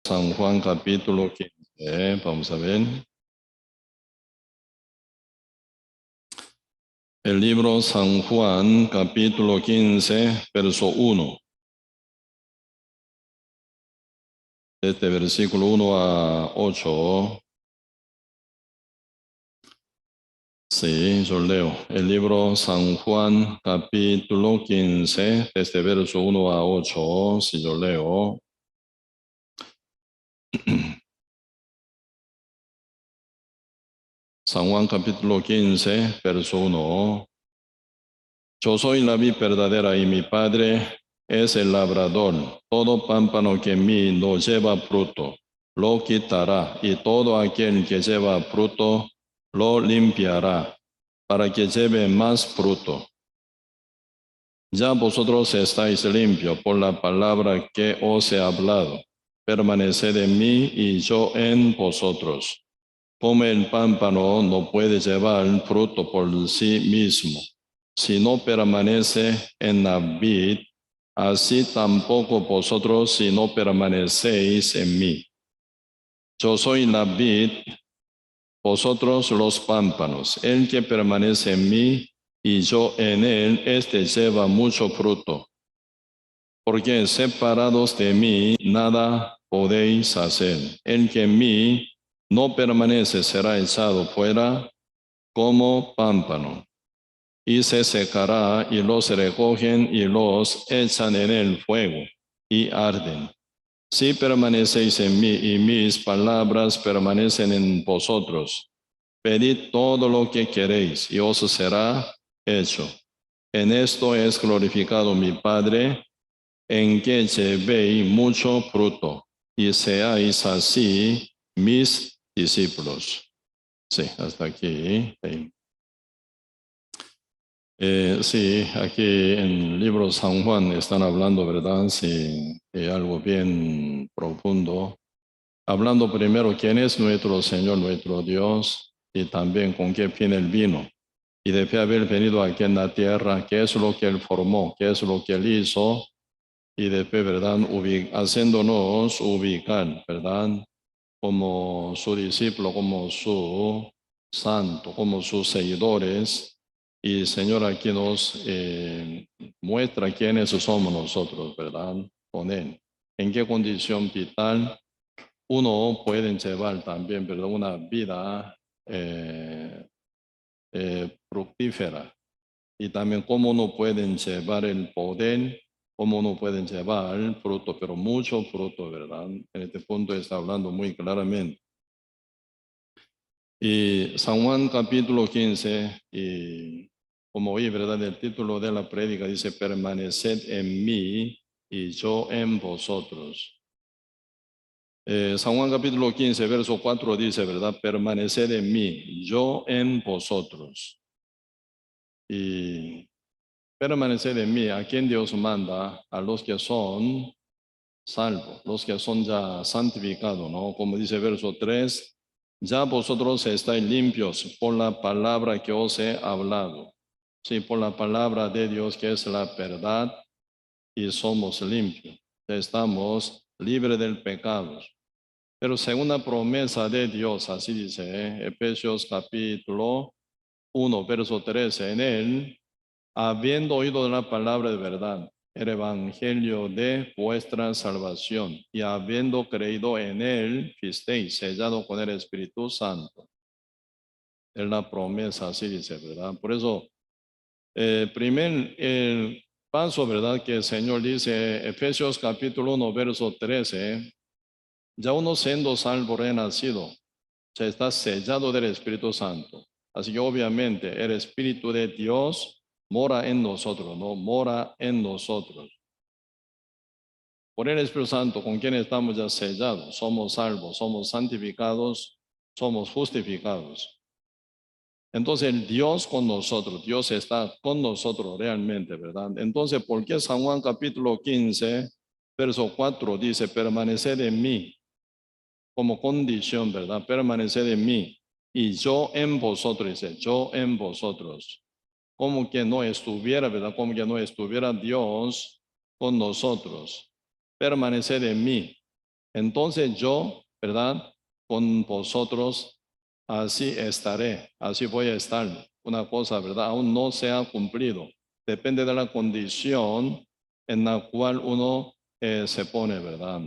San Juan capítulo 15, vamos a ver. El libro San Juan capítulo 15, verso 1. Este versículo 1 a 8. Sí, yo leo. El libro San Juan capítulo 15, desde verso 1 a 8, si yo leo. San Juan capítulo 15, verso 1. Yo soy la vid verdadera y mi Padre es el labrador. Todo pámpano que en mí no lleva fruto, lo quitará, y todo aquel que lleva fruto, lo limpiará, para que lleve más fruto. Ya vosotros estáis limpios por la palabra que os he hablado. Permaneced en mí y yo en vosotros. Como el pámpano no puede llevar fruto por sí mismo, si no permanece en la vid, así tampoco vosotros si no permanecéis en mí. Yo soy la vid, vosotros los pámpanos. El que permanece en mí y yo en él, este lleva mucho fruto. Porque separados de mí nada podéis hacer. El que en mí no permanece será echado fuera como pámpano, y se secará, y los recogen y los echan en el fuego, y arden. Si permanecéis en mí y mis palabras permanecen en vosotros, pedid todo lo que queréis, y os será hecho. En esto es glorificado mi Padre, en que llevéis mucho fruto, y seáis así mis discípulos. Sí, hasta aquí. Sí, aquí en el libro San Juan están hablando, ¿verdad? Sí, algo bien profundo. Hablando primero quién es nuestro Señor, nuestro Dios, y también con qué fin Él vino. Y después de haber venido aquí en la tierra, qué es lo que Él formó, qué es lo que Él hizo, y después, ¿verdad? Haciéndonos ubicar, ¿verdad? Como su discípulo, como su santo, como sus seguidores. Y Señor aquí nos muestra quiénes somos nosotros, ¿verdad? Con Él. En qué condición vital uno puede llevar también, ¿verdad? Una vida fructífera. Y también cómo uno puede llevar el poder, cómo uno puede llevar el fruto, pero mucho fruto, ¿verdad? En este punto está hablando muy claramente. Y San Juan capítulo 15, y como oí, ¿verdad? El título de la prédica dice, permaneced en mí y yo en vosotros. San Juan capítulo 15, verso 4 dice, ¿verdad? Permaneced en mí, yo en vosotros. Y permaneced en mí, ¿a quien Dios manda? A los que son salvos, los que son ya santificados, ¿no? Como dice verso 3, ya vosotros estáis limpios por la palabra que os he hablado. Sí, por la palabra de Dios que es la verdad, y somos limpios. Estamos libres del pecado. Pero según la promesa de Dios, así dice, Efesios capítulo 1, verso 13, en él, habiendo oído la palabra de verdad, el evangelio de vuestra salvación, y habiendo creído en él, fuisteis sellado con el Espíritu Santo. Es la promesa, así dice, ¿verdad? Por eso, el paso, ¿verdad? Que el Señor dice, Efesios capítulo 1, verso 13, ya uno siendo salvo renacido, se está sellado del Espíritu Santo. Así que obviamente el Espíritu de Dios mora en nosotros, ¿no? Mora en nosotros. Por el Espíritu Santo, con quien estamos ya sellados, somos salvos, somos santificados, somos justificados. Entonces el Dios con nosotros, Dios está con nosotros realmente, ¿verdad? Entonces, ¿por qué San Juan capítulo 15, verso 4 dice, permaneced en mí como condición, ¿verdad? Permaneced en mí y yo en vosotros, dice, yo en vosotros. Como que no estuviera, ¿verdad? Como que no estuviera Dios con nosotros. Permaneced en mí. entonces yo, ¿verdad? Con vosotros así estaré, así voy a estar. Una cosa, ¿verdad? Aún no se ha cumplido. Depende de la condición en la cual uno se pone, ¿verdad?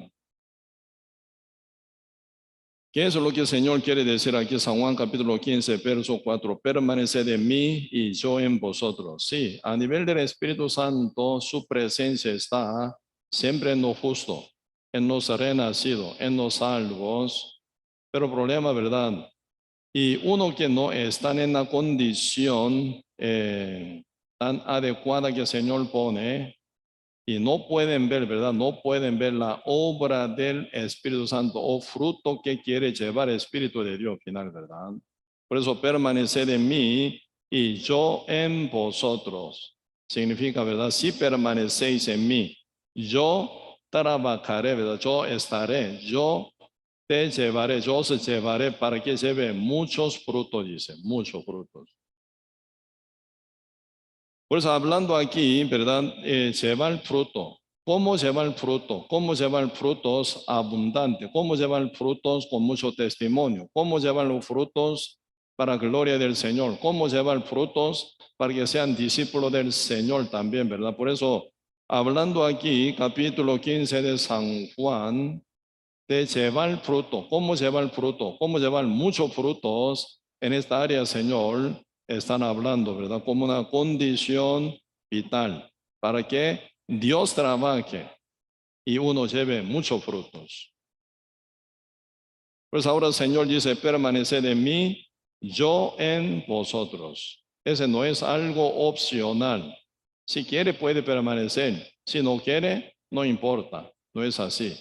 ¿Qué es lo que el Señor quiere decir aquí? San Juan capítulo 15, verso 4. Permaneced en mí y yo en vosotros. Sí, a nivel del Espíritu Santo, su presencia está siempre en lo justo, en los renacidos, en los salvos. Pero problema, ¿verdad? Y uno que no está en la condición tan adecuada que el Señor pone, y no pueden ver, ¿verdad? No pueden ver la obra del Espíritu Santo o fruto que quiere llevar el Espíritu de Dios final, ¿verdad? Por eso permaneced en mí y yo en vosotros. Significa, ¿verdad? Si permanecéis en mí, yo trabajaré, ¿verdad? Yo estaré, yo te llevaré, yo os llevaré para que lleve muchos frutos, dice, muchos frutos. Por eso hablando aquí, ¿verdad? Llevar fruto. ¿Cómo llevar fruto? ¿Cómo llevar frutos abundantes? ¿Cómo llevar frutos con mucho testimonio? ¿Cómo llevar los frutos para gloria del Señor? ¿Cómo llevar frutos para que sean discípulos del Señor también, ¿verdad? Por eso, hablando aquí, capítulo 15 de San Juan, de llevar fruto. ¿Cómo llevar fruto? ¿Cómo llevar muchos frutos en esta área, Señor? Están hablando, ¿verdad? Como una condición vital para que Dios trabaje y uno lleve muchos frutos. Pues ahora el Señor dice, permaneced en mí, yo en vosotros. Ese no es algo opcional. Si quiere, puede permanecer. Si no quiere, no importa. No es así.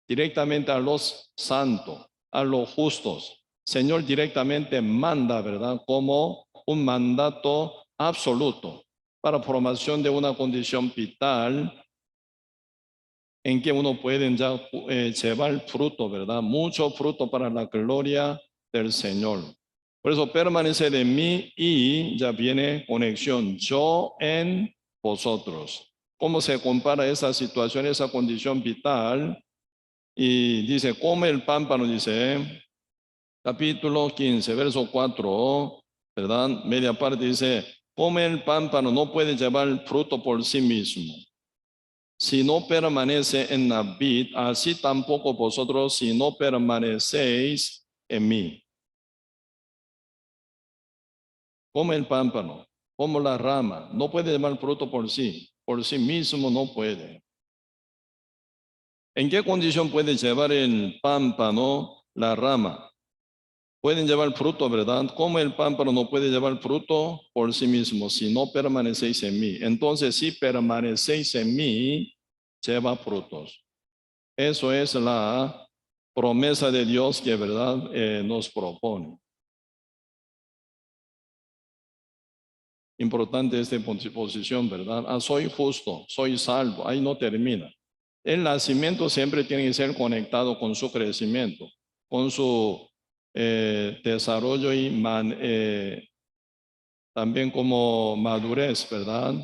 Directamente a los santos, a los justos. Señor directamente manda, ¿verdad? Como un mandato absoluto para formación de una condición vital en que uno puede ya llevar fruto, ¿verdad? Mucho fruto para la gloria del Señor. Por eso permanece de mí y ya viene conexión, yo en vosotros. ¿Cómo se compara esa situación, esa condición vital? Y dice, come el pámpano, dice, capítulo 15, verso 4, ¿verdad? Media parte dice, come el pámpano, no puede llevar fruto por sí mismo. Si no permanece en la vid, así tampoco vosotros si no permanecéis en mí. Como el pámpano, como la rama, no puede llevar fruto por sí mismo no puede. ¿En qué condición puede llevar el pámpano, la rama? Pueden llevar fruto, ¿verdad? Como el pámpano no puede llevar fruto por sí mismo si no permanecéis en mí. Entonces, si permanecéis en mí, lleva frutos. Eso es la promesa de Dios que, ¿verdad? Nos propone. Importante esta posición, ¿verdad? Ah, soy justo, soy salvo. Ahí no termina. El nacimiento siempre tiene que ser conectado con su crecimiento, con su desarrollo y también como madurez, ¿verdad?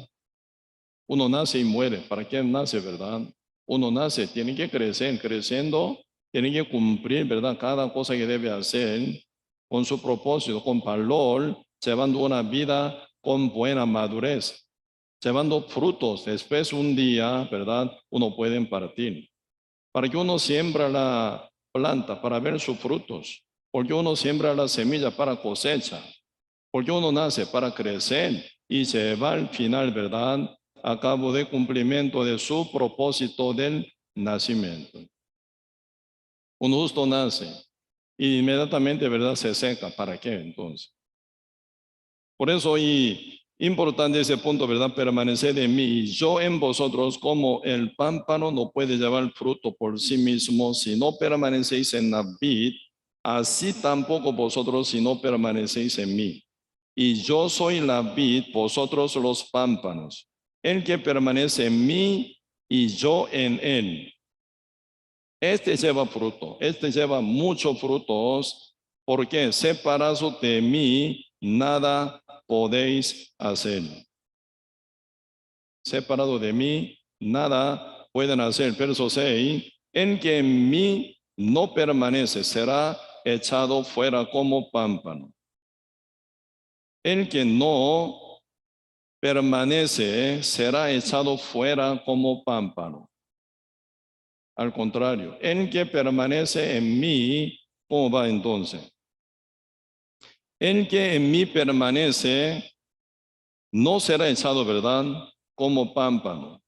Uno nace y muere. ¿Para qué nace, verdad? Uno nace, tiene que crecer, creciendo, tiene que cumplir, ¿verdad? Cada cosa que debe hacer con su propósito, con valor, llevando una vida con buena madurez, llevando frutos. Después un día, ¿verdad? Uno puede partir. Para que uno siembra la planta para ver sus frutos, porque uno siembra la semilla para cosecha, porque uno nace para crecer y se va al final, ¿verdad? A cabo de cumplimiento de su propósito del nacimiento. Un justo nace y inmediatamente, ¿verdad? Se seca. ¿Para qué entonces? Por eso y importante ese punto, ¿verdad? Permanecer en mí y yo en vosotros, como el pámpano no puede llevar fruto por sí mismo si no permanecéis en la vid, así tampoco vosotros si no permanecéis en mí. Y yo soy la vid, vosotros los pámpanos. El que permanece en mí y yo en él. Este lleva fruto, este lleva muchos frutos, porque separados de mí nada podéis hacer. Separado de mí nada pueden hacer. Verso 6, El que en mí no permanece será echado fuera como pámpano. El que no permanece será echado fuera como pámpano. Al contrario, el que permanece en mí, ¿cómo va entonces? El que en mí permanece no será echado, ¿verdad? Como pámpano.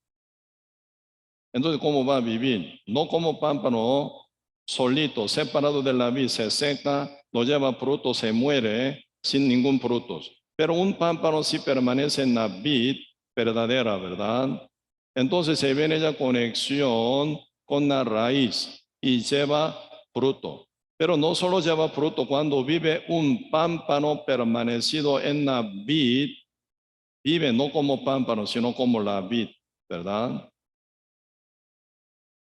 Entonces, ¿cómo va a vivir? No como pámpano solito, separado de la vid, se seca, no lleva fruto, se muere sin ningún fruto. Pero un pámpano sí permanece en la vid verdadera, ¿verdad? Entonces se viene la conexión con la raíz y lleva fruto. Pero no solo lleva fruto, cuando vive un pámpano permanecido en la vid, vive no como pámpano, sino como la vid, ¿verdad?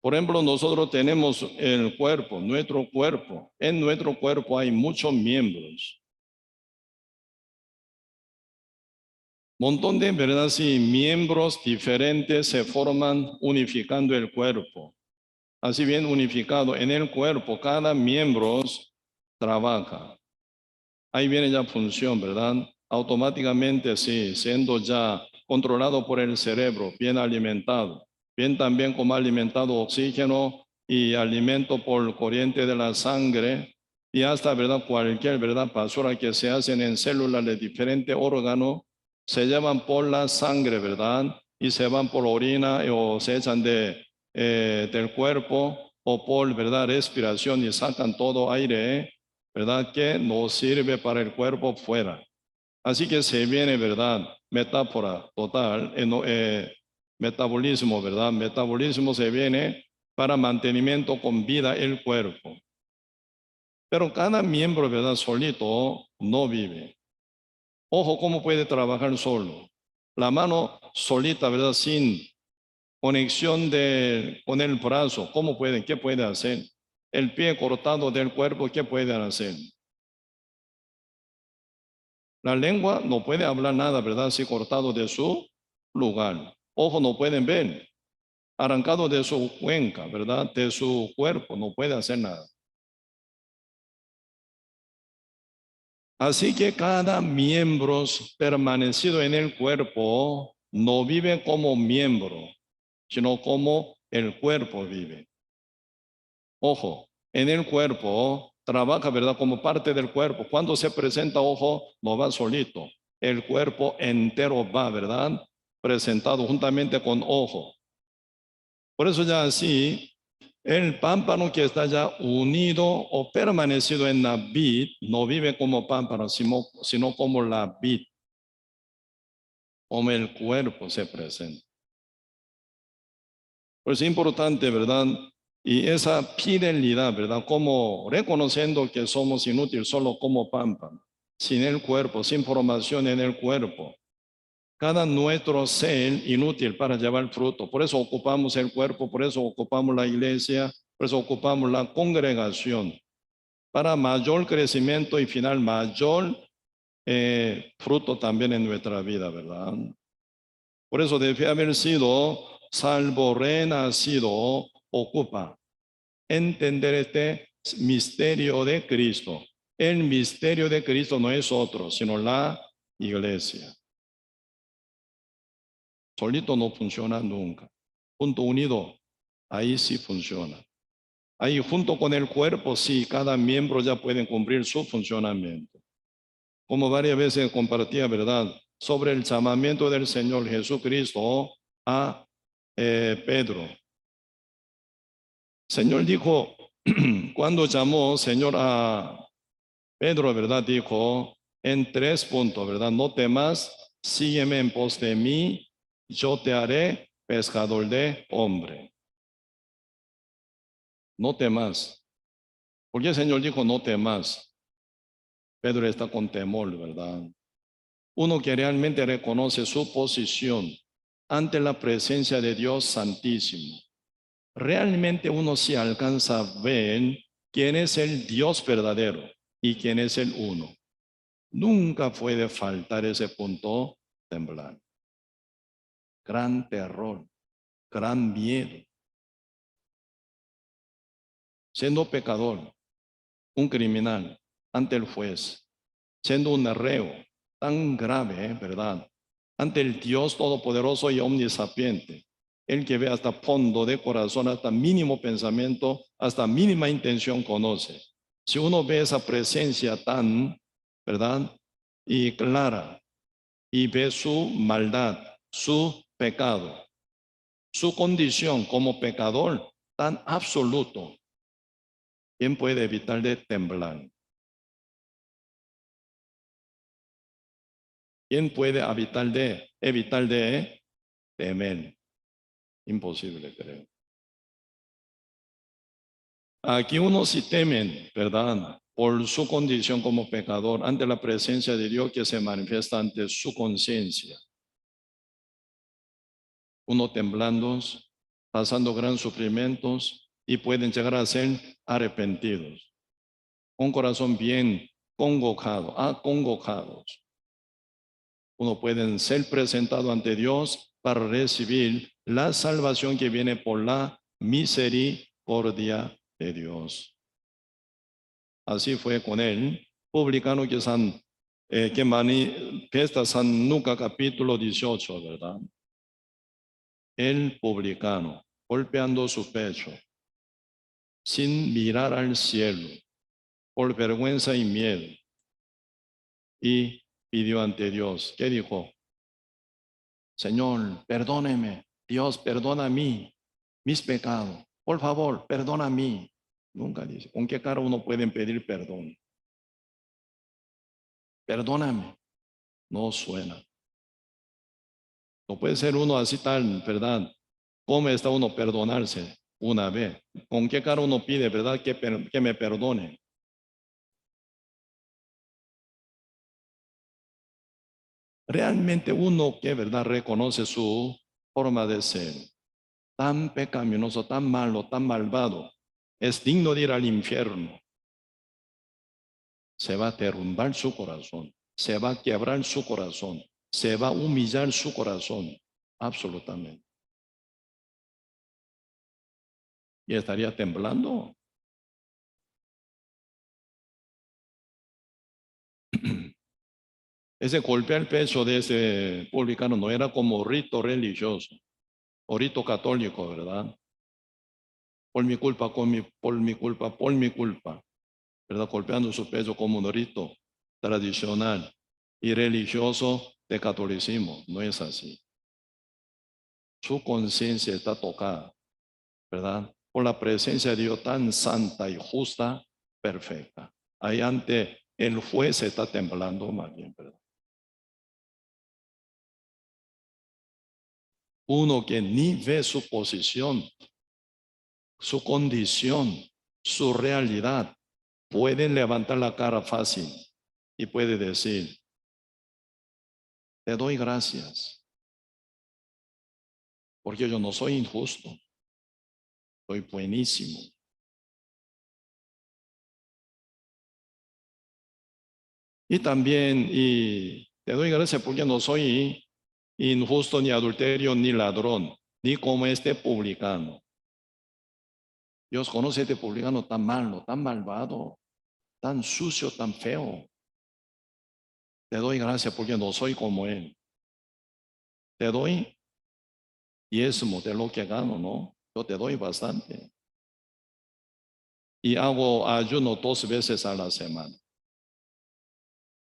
Por ejemplo, nosotros tenemos el cuerpo, nuestro cuerpo. En nuestro cuerpo hay muchos miembros. Montón de, ¿verdad? Sí, miembros diferentes se forman unificando el cuerpo. Así bien unificado en el cuerpo, cada miembro trabaja. Ahí viene ya función, ¿verdad? Automáticamente, sí, siendo ya controlado por el cerebro, bien alimentado, bien también como alimentado oxígeno y alimento por corriente de la sangre, y hasta, ¿verdad? Cualquier, ¿verdad? Basura que se hacen en células de diferentes órganos, se llevan por la sangre, ¿verdad? Y se van por orina o se echan del cuerpo o por, ¿verdad? Respiración y sacan todo aire, ¿verdad? Que nos sirve para el cuerpo fuera. Así que se viene, ¿verdad? Metáfora total, metabolismo, ¿verdad? Metabolismo se viene para mantenimiento con vida el cuerpo. Pero cada miembro, ¿verdad? Solito no vive. Ojo, ¿cómo puede trabajar solo? La mano solita, ¿verdad? Sin conexión con el brazo, ¿cómo puede? ¿Qué puede hacer? El pie cortado del cuerpo, ¿qué puede hacer? La lengua no puede hablar nada, ¿verdad? Si cortado de su lugar. Ojos no pueden ver. Arrancado de su cuenca, ¿verdad? De su cuerpo, no puede hacer nada. Así que cada miembro permanecido en el cuerpo no vive como miembro, sino como el cuerpo vive. Ojo, en el cuerpo trabaja, ¿verdad? Como parte del cuerpo. Cuando se presenta ojo, no va solito. El cuerpo entero va, ¿verdad? Presentado juntamente con ojo. Por eso ya así, el pámpano que está ya unido o permanecido en la vid, no vive como pámpano, sino como la vid, como el cuerpo se presenta. Pues es importante, ¿verdad? Y esa fidelidad, ¿verdad? Como reconociendo que somos inútiles solo como pámpano, sin el cuerpo, sin formación en el cuerpo. Cada nuestro ser inútil para llevar fruto. Por eso ocupamos el cuerpo, por eso ocupamos la iglesia, por eso ocupamos la congregación. Para mayor crecimiento y final mayor fruto también en nuestra vida, ¿verdad? Por eso debe haber sido salvo, renacido, ocupa. Entender este misterio de Cristo. El misterio de Cristo no es otro, sino la iglesia. Solito no funciona nunca. Junto unido, ahí sí funciona. Ahí junto con el cuerpo, sí, cada miembro ya puede cumplir su funcionamiento. Como varias veces compartía, ¿verdad? Sobre el llamamiento del Señor Jesucristo a Pedro. Señor dijo, cuando llamó Señor a Pedro, ¿verdad? Dijo en 3 puntos, ¿verdad? No temas, sígueme en pos de mí, yo te haré pescador de hombre. No temas. ¿Por qué el Señor dijo no temas? Pedro está con temor, ¿verdad? Uno que realmente reconoce su posición ante la presencia de Dios Santísimo. Realmente uno sí alcanza a ver quién es el Dios verdadero y quién es el uno. Nunca puede faltar ese punto temblar. Gran terror, gran miedo. siendo pecador, un criminal ante el juez, siendo un reo tan grave, ¿verdad? Ante el Dios todopoderoso y omnisapiente, el que ve hasta fondo de corazón, hasta mínimo pensamiento, hasta mínima intención conoce. Si uno ve esa presencia tan, ¿verdad? Y clara, y ve su maldad, su pecado, su condición como pecador tan absoluto, ¿quién puede evitar de temblar? ¿Quién puede evitar de temer? Imposible, creo. Aquí unos sí temen, ¿verdad? Por su condición como pecador ante la presencia de Dios que se manifiesta ante su conciencia. Uno temblando, pasando gran sufrimientos y pueden llegar a ser arrepentidos. Un corazón bien congojado, acongojados. Uno puede ser presentado ante Dios para recibir la salvación que viene por la misericordia de Dios. Así fue con él, publicano que manifiesta San Lucas capítulo 18, ¿verdad? El publicano, golpeando su pecho, sin mirar al cielo, por vergüenza y miedo, y pidió ante Dios. ¿Qué dijo? Señor, perdóneme. Dios, perdona a mí mis pecados. Por favor, perdona a mí. Nunca dice. ¿Con qué cara uno puede pedir perdón? Perdóname. No suena. No puede ser uno así tal, ¿verdad? ¿Cómo está uno perdonarse una vez? ¿Con qué cara uno pide, verdad, que me perdone? Realmente uno que, ¿verdad?, reconoce su forma de ser, tan pecaminoso, tan malo, tan malvado, es digno de ir al infierno. Se va a derrumbar su corazón, se va a quebrar su corazón, se va a humillar su corazón, absolutamente. Y estaría temblando. Ese golpear el pecho de ese publicano no era como rito religioso o rito católico, ¿verdad? Por mi culpa, por mi culpa, por mi culpa, ¿verdad? Golpeando su pecho como un rito tradicional y religioso de catolicismo. No es así. Su conciencia está tocada, ¿verdad? Por la presencia de Dios tan santa y justa, perfecta. Ahí ante el juez está temblando más bien, ¿verdad? Uno que ni ve su posición, su condición, su realidad, puede levantar la cara fácil y puede decir, te doy gracias, porque yo no soy injusto, soy buenísimo. Y también, y te doy gracias porque no soy injusto, ni adulterio, ni ladrón, ni como este publicano. Dios conoce a este publicano tan malo, tan malvado, tan sucio, tan feo. Te doy gracias porque no soy como él. Te doy diezmo de lo que gano, ¿no? Yo te doy bastante. Y hago ayuno 2 veces a la semana.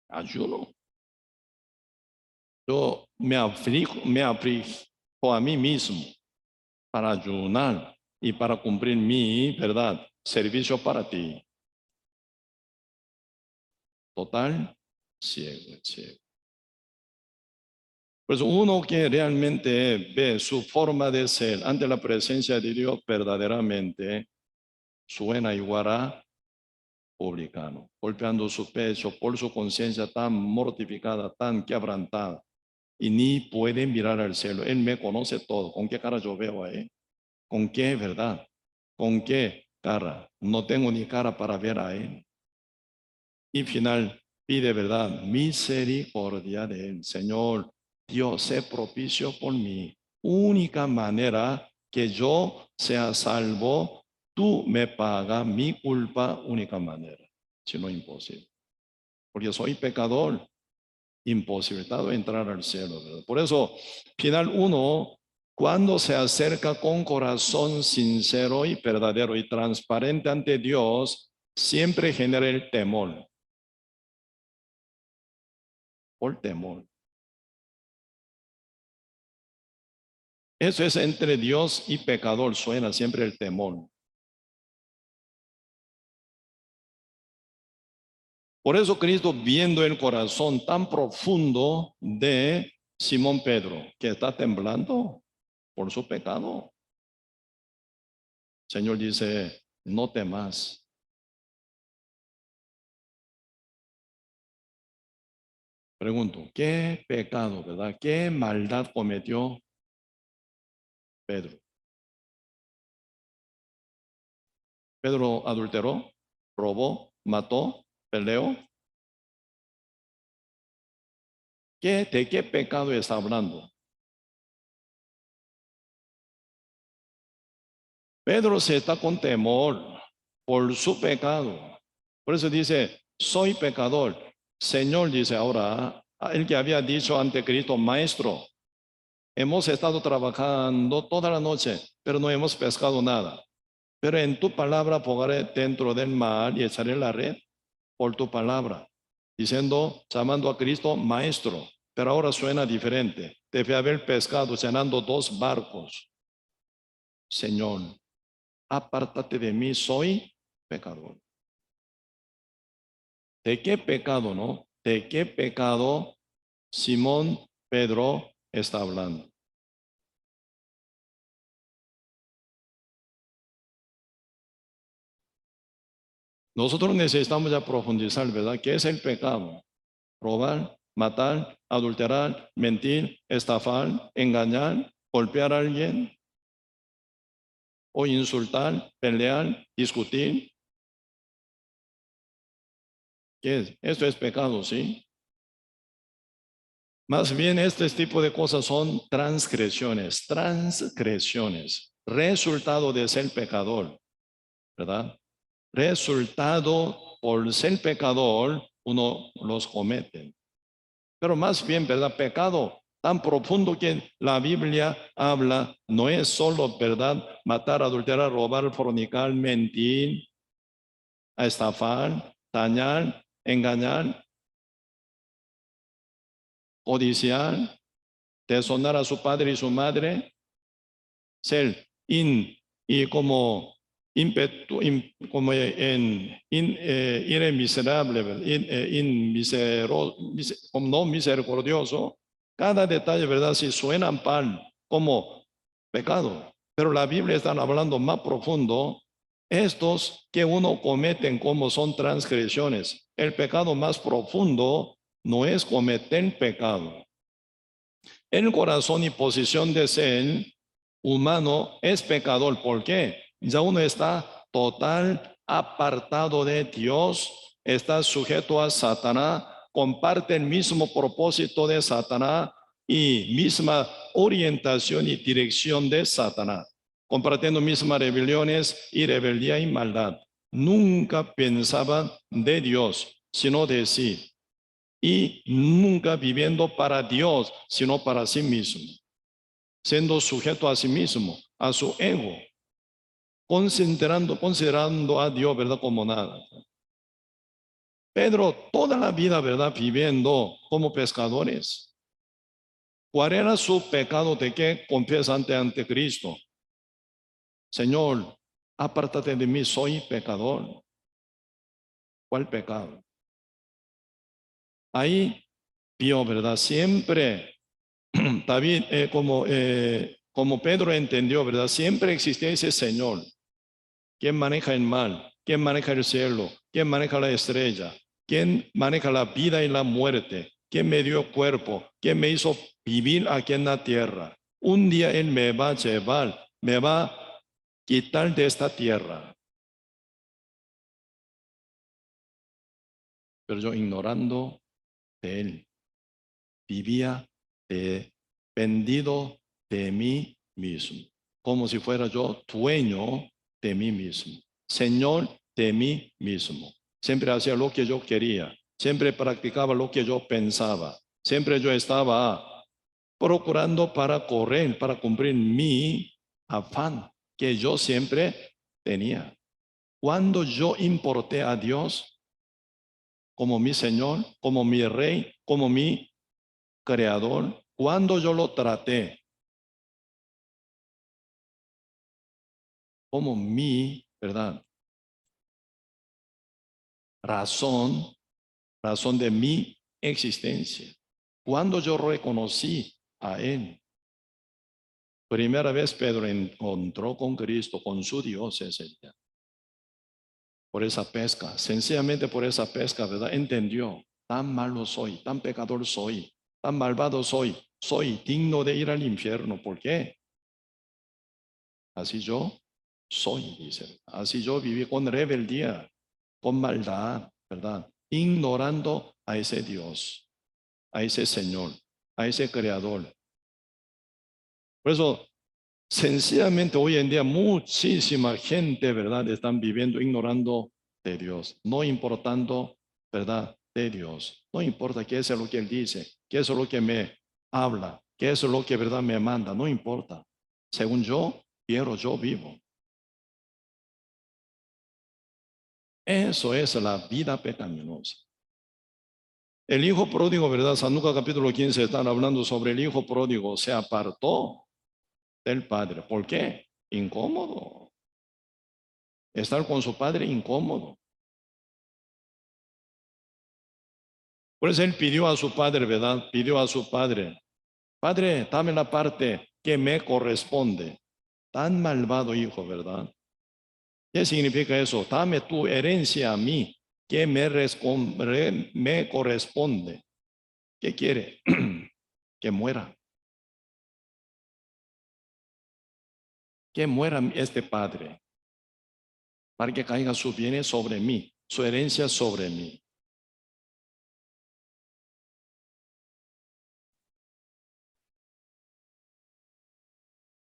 Ayuno. Yo me aflijo a mí mismo para ayunar y para cumplir mi, ¿verdad?, servicio para ti. Total, ciego, ciego. Pues uno que realmente ve su forma de ser ante la presencia de Dios verdaderamente suena igual a publicano, golpeando su pecho por su conciencia tan mortificada, tan quebrantada, y ni puede mirar al cielo. Él me conoce todo. ¿Con qué cara yo veo a él? ¿Con qué verdad? ¿Con qué cara? No tengo ni cara para ver a él. Y final, pide verdad, misericordia de él. Señor, Dios, sé propicio por mí. Única manera que yo sea salvo tú me pagas mi culpa única manera, si no imposible. Porque soy pecador, imposibilitado de entrar al cielo, ¿verdad? Por eso, final uno, cuando se acerca con corazón sincero y verdadero y transparente ante Dios, siempre genera el temor, por temor. Eso es entre Dios y pecador, suena siempre el temor. Por eso Cristo, viendo el corazón tan profundo de Simón Pedro, que está temblando por su pecado, el Señor dice, no temas. Pregunto, ¿qué pecado, verdad? ¿Qué maldad cometió Pedro? Pedro adulteró, robó, mató, peleó. ¿De qué pecado está hablando? Pedro se está con temor por su pecado. Por eso dice, soy pecador. Señor, dice ahora, el que había dicho ante Cristo, maestro, hemos estado trabajando toda la noche, pero no hemos pescado nada. Pero en tu palabra pondré dentro del mar y echaré la red por tu palabra. Diciendo, llamando a Cristo maestro. Pero ahora suena diferente. Debe haber pescado llenando 2 barcos. Señor, apártate de mí, soy pecador. ¿De qué pecado, no? ¿De qué pecado Simón Pedro está hablando? Nosotros necesitamos ya profundizar, ¿verdad? ¿Qué es el pecado? Robar, matar, adulterar, mentir, estafar, engañar, golpear a alguien o insultar, pelear, discutir. ¿Qué es? Esto es pecado, ¿sí? Más bien este tipo de cosas son transgresiones, resultado de ser pecador, ¿verdad? Resultado por ser pecador, uno los comete. Pero más bien, ¿verdad? Pecado tan profundo que la Biblia habla, no es solo, ¿verdad? Matar, adulterar, robar, fornicar, mentir, estafar, dañar, engañar, codiciar, deshonrar a su padre y su madre, ser y como ímpetu, como irremiserible, como no misericordioso, cada detalle, ¿verdad? Si suenan pan como pecado, pero la Biblia está hablando más profundo, estos que uno cometen como son transgresiones. El pecado más profundo no es cometer pecado. El corazón y posición de ser humano es pecador. ¿Por qué? Ya uno está total apartado de Dios, está sujeto a Satanás, comparte el mismo propósito de Satanás y misma orientación y dirección de Satanás, compartiendo mismas rebeliones y rebeldía y maldad. Nunca pensaban de Dios, sino de sí y nunca viviendo para Dios, sino para sí mismo, siendo sujeto a sí mismo, a su ego, considerando a Dios, ¿verdad? Como nada. Pedro, toda la vida, ¿verdad? Viviendo como pescadores. ¿Cuál era su pecado de que confiesa ante Cristo? Señor, apártate de mí, soy pecador. ¿Cuál pecado? Ahí vio, ¿verdad? Siempre David, como Pedro entendió, ¿verdad? Siempre existía ese Señor, quien maneja el mal, quien maneja el cielo, quien maneja la estrella, quien maneja la vida y la muerte, quien me dio cuerpo, quien me hizo vivir aquí en la tierra. Un día Él me va a llevar, me va a quitar de esta tierra. Pero yo ignorando de Él, vivía dependido de mí mismo, como si fuera yo dueño de mí mismo. Señor de mí mismo. Siempre hacía lo que yo quería. Siempre practicaba lo que yo pensaba. Siempre yo estaba procurando para correr, para cumplir mi afán que yo siempre tenía. Cuando yo importé a Dios como mi Señor, como mi Rey, como mi Creador, cuando yo lo traté como mi, ¿verdad? Razón de mi existencia. Cuando yo reconocí a Él, primera vez Pedro encontró con Cristo, con su Dios ese día. Por esa pesca, sencillamente por esa pesca, ¿verdad? Entendió, tan malo soy, tan pecador soy, tan malvado soy digno de ir al infierno. ¿Por qué? Así yo soy, dice. Así yo viví con rebeldía, con maldad, ¿verdad? Ignorando a ese Dios, a ese Señor, a ese Creador. Por eso, sencillamente hoy en día muchísima gente, ¿verdad? Están viviendo ignorando de Dios, no importando, ¿verdad? De Dios. No importa qué es lo que Él dice, qué es lo que me habla, qué es lo que, ¿verdad? Me manda, no importa. Según yo quiero, yo vivo. Eso es la vida pecaminosa. El hijo pródigo, ¿verdad? San Lucas capítulo 15 están hablando sobre el hijo pródigo. Se apartó del padre. ¿Por qué? Incómodo. Estar con su padre incómodo. Por eso él pidió a su padre, ¿verdad? Pidió a su padre, Padre, dame la parte que me corresponde. Tan malvado hijo, ¿verdad? ¿Qué significa eso? Dame tu herencia a mí, que me corresponde. ¿Qué quiere? Que muera. Que muera este padre, para que caiga sus bienes sobre mí, su herencia sobre mí.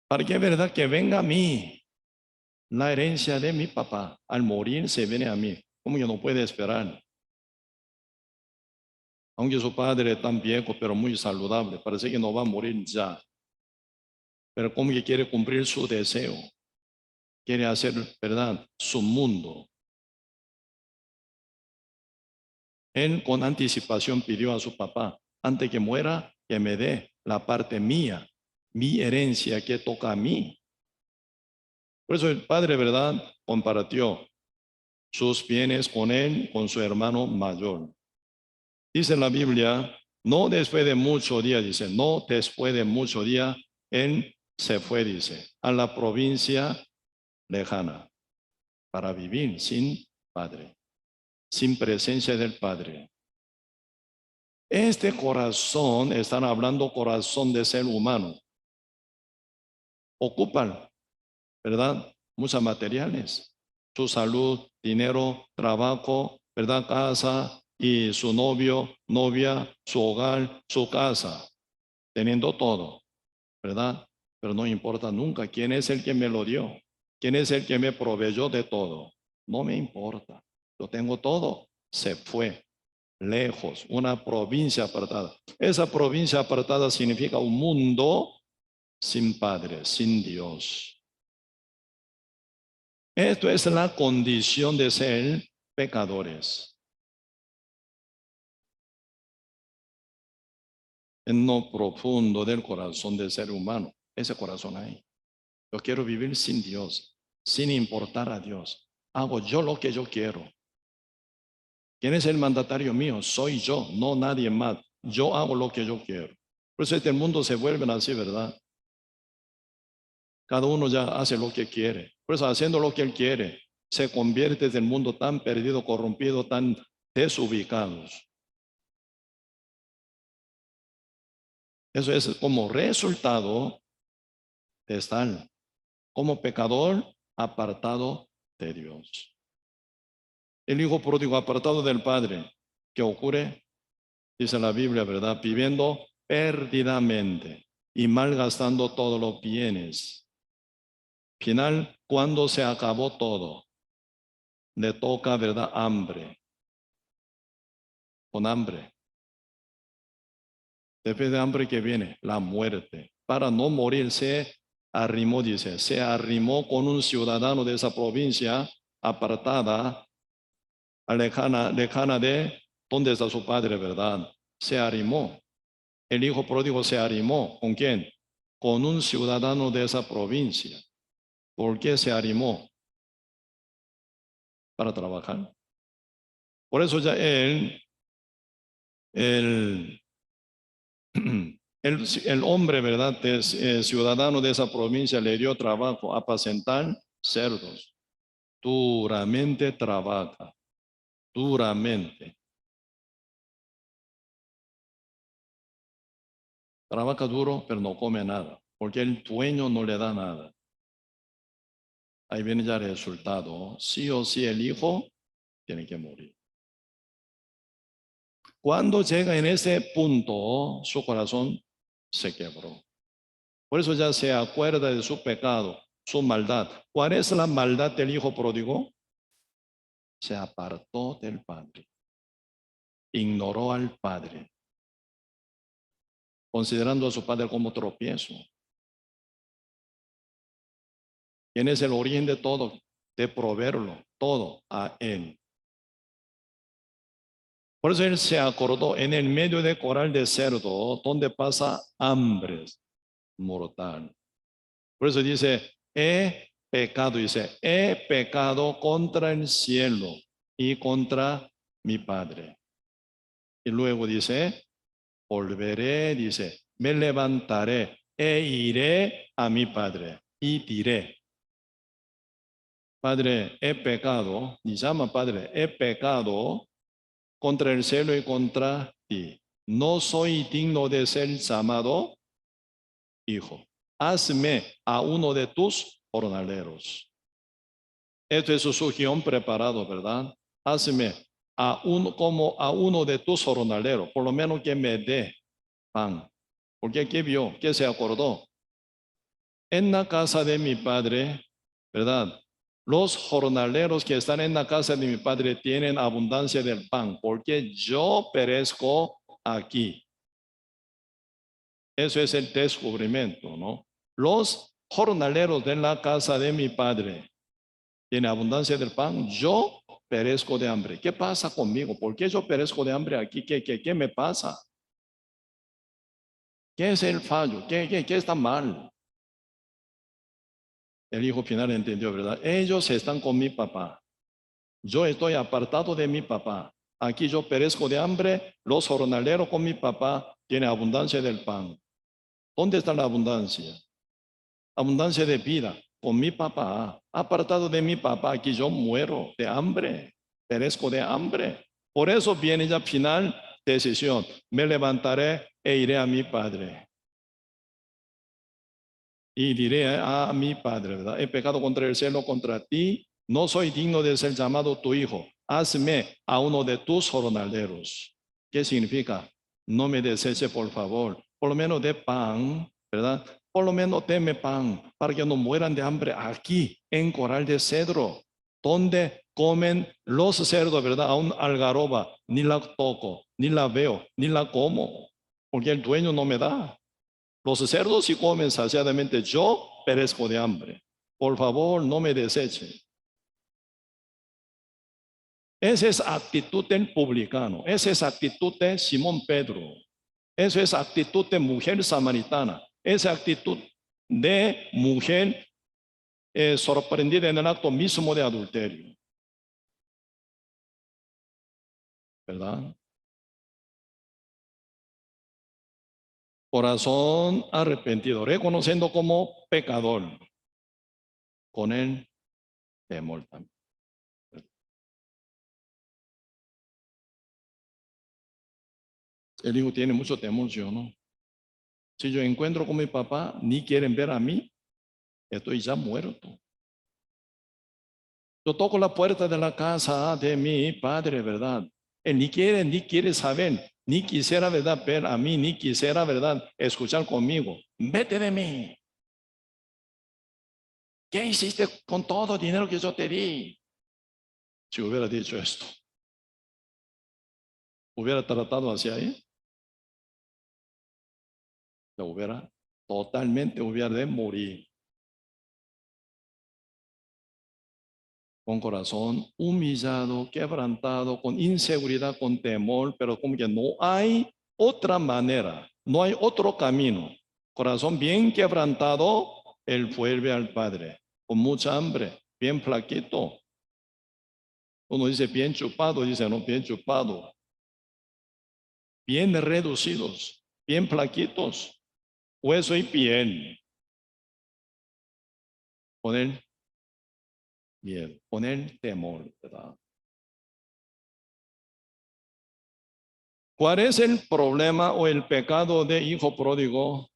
Para que es verdad que venga a mí la herencia de mi papá. Al morir se viene a mí. ¿Cómo que no puede esperar? Aunque su padre es tan viejo, pero muy saludable, parece que no va a morir ya. Pero como que quiere cumplir su deseo, quiere hacer, ¿verdad?, su mundo. Él con anticipación pidió a su papá, antes que muera, que me dé la parte mía, mi herencia que toca a mí. Por eso el padre, ¿verdad?, compartió sus bienes con él, con su hermano mayor. Dice la Biblia, no después de mucho día, dice, no después de mucho día, él se fue, dice, a la provincia lejana para vivir sin padre, sin presencia del padre. Este corazón, están hablando corazón de ser humano, ocupan, ¿verdad? Muchas materiales, su salud, dinero, trabajo, ¿verdad? Casa y su novio, novia, su hogar, su casa, teniendo todo, ¿verdad? Pero no importa nunca quién es el que me lo dio, quién es el que me proveyó de todo. No me importa. Yo tengo todo. Se fue lejos, una provincia apartada. Esa provincia apartada significa un mundo sin Padre, sin Dios. Esto es la condición de ser pecadores. En lo profundo del corazón del ser humano, ese corazón hay. Yo quiero vivir sin Dios, sin importar a Dios. Hago yo lo que yo quiero. ¿Quién es el mandatario mío? Soy yo, no nadie más. Yo hago lo que yo quiero. Por eso este mundo se vuelve así, ¿verdad? Cada uno ya hace lo que quiere. Por eso haciendo lo que él quiere, se convierte en el mundo tan perdido, corrompido, tan desubicados. Eso es como resultado de estar como pecador apartado de Dios. El hijo pródigo apartado del padre, ¿qué ocurre? Dice la Biblia, ¿verdad? Viviendo perdidamente y malgastando todos los bienes. Final, cuando se acabó todo, le toca, ¿verdad? Hambre, con hambre. Después de hambre que viene, la muerte. Para no morir, se arrimó, dice, se arrimó con un ciudadano de esa provincia apartada, lejana de donde está su padre, ¿verdad? Se arrimó. El hijo pródigo se arrimó. ¿Con quién? Con un ciudadano de esa provincia. ¿Por qué se arrimó? Para trabajar. Por eso ya el, el hombre, ¿verdad? Ciudadano de esa provincia le dio trabajo, apacentar cerdos. Duramente trabaja, duramente. Trabaja duro, pero no come nada, porque el dueño no le da nada. Ahí viene ya el resultado. Sí o sí el hijo tiene que morir. Cuando llega en ese punto, su corazón se quebró. Por eso ya se acuerda de su pecado, su maldad. ¿Cuál es la maldad del hijo pródigo? Se apartó del padre, ignoró al padre, considerando a su padre como tropiezo. ¿Quién es el origen de todo? De proveerlo todo a él. Por eso él se acordó en el medio de corral de cerdo, donde pasa hambre mortal. Por eso dice, he pecado contra el cielo y contra mi Padre. Y luego dice, volveré, dice, me levantaré e iré a mi Padre y diré, Padre, he pecado, y llama Padre, he pecado contra el cielo y contra ti. No soy digno de ser llamado hijo. Hazme a uno de tus jornaleros. Esto es su guión preparado, ¿verdad? Hazme como a uno de tus jornaleros, por lo menos que me dé pan. Porque aquí vio, que se acordó. En la casa de mi padre, ¿verdad? Los jornaleros que están en la casa de mi padre tienen abundancia del pan, porque yo perezco aquí. Eso es el descubrimiento, ¿no? Los jornaleros de la casa de mi padre tienen abundancia del pan, yo perezco de hambre. ¿Qué pasa conmigo? ¿Por qué yo perezco de hambre aquí? ¿Qué me pasa? ¿Qué es el fallo? ¿Qué está mal? El hijo final entendió, ¿verdad? Ellos están con mi papá. Yo estoy apartado de mi papá. Aquí yo perezco de hambre. Los jornaleros con mi papá tienen abundancia del pan. ¿Dónde está la abundancia? Abundancia de vida. Con mi papá. Apartado de mi papá. Aquí yo muero de hambre. Perezco de hambre. Por eso viene ya final decisión. Me levantaré e iré a mi padre. Y diré a mi padre, ¿verdad? He pecado contra el cielo, contra ti. No soy digno de ser llamado tu hijo. Hazme a uno de tus jornaleros. ¿Qué significa? No me deseche, por favor. Por lo menos de pan, ¿verdad? Por lo menos deme pan para que no mueran de hambre aquí en Corral de Cedro, donde comen los cerdos, ¿verdad? Aún algarroba, ni la toco, ni la veo, ni la como, porque el dueño no me da. Los cerdos sí comen saciadamente, yo perezco de hambre. Por favor, no me desechen. Esa es actitud del publicano, esa es actitud de Simón Pedro, esa es actitud de mujer samaritana, esa actitud de mujer sorprendida en el acto mismo de adulterio. ¿Verdad? Corazón arrepentido, reconociendo como pecador, con el temor también. El hijo tiene mucho temor, ¿sí o no? Si yo encuentro con mi papá, ni quieren ver a mí, estoy ya muerto. Yo toco la puerta de la casa de mi padre, ¿verdad? Él ni quiere saber, ni quisiera, ¿verdad?, ver a mí, ni quisiera, ¿verdad?, escuchar conmigo. Vete de mí. ¿qué hiciste con todo el dinero que yo te di? Si hubiera dicho esto, hubiera tratado hacia ahí, lo hubiera totalmente, hubiera de morir. Con corazón humillado, quebrantado, con inseguridad, con temor, pero como que no hay otra manera, no hay otro camino. Corazón bien quebrantado, él vuelve al Padre, con mucha hambre, bien flaquito. Uno dice bien chupado, dice no, bien chupado. Bien reducidos, bien flaquitos, hueso y piel. Poner miedo, poner temor, ¿verdad? ¿Cuál es el problema o el pecado de hijo pródigo?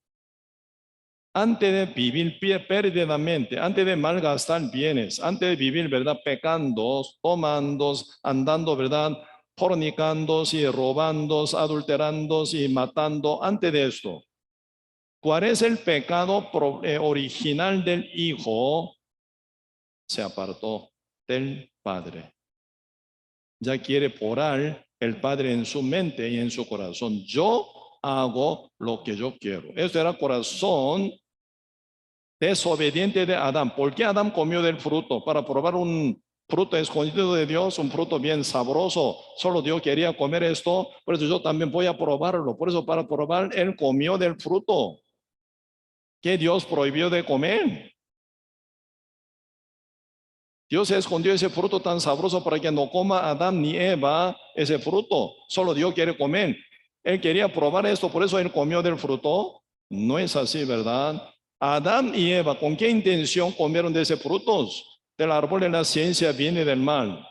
Antes de vivir perdidamente, antes de malgastar bienes, antes de vivir, ¿verdad? Pecando, tomando, andando, ¿verdad? Fornicando y robando, adulterando y matando, antes de esto. ¿Cuál es el pecado original del hijo? Se apartó del Padre. Ya quiere porar el Padre en su mente y en su corazón. Yo hago lo que yo quiero. Esto era corazón desobediente de Adán. ¿Por qué Adán comió del fruto? Para probar un fruto escondido de Dios, un fruto bien sabroso. Solo Dios quería comer esto, por eso yo también voy a probarlo. Por eso para probar, él comió del fruto que Dios prohibió de comer. Dios escondió ese fruto tan sabroso para que no coma Adán ni Eva ese fruto. Solo Dios quiere comer. Él quería probar esto, por eso él comió del fruto. No es así, ¿verdad? Adán y Eva, ¿con qué intención comieron de ese fruto? Del árbol de la ciencia viene del mal.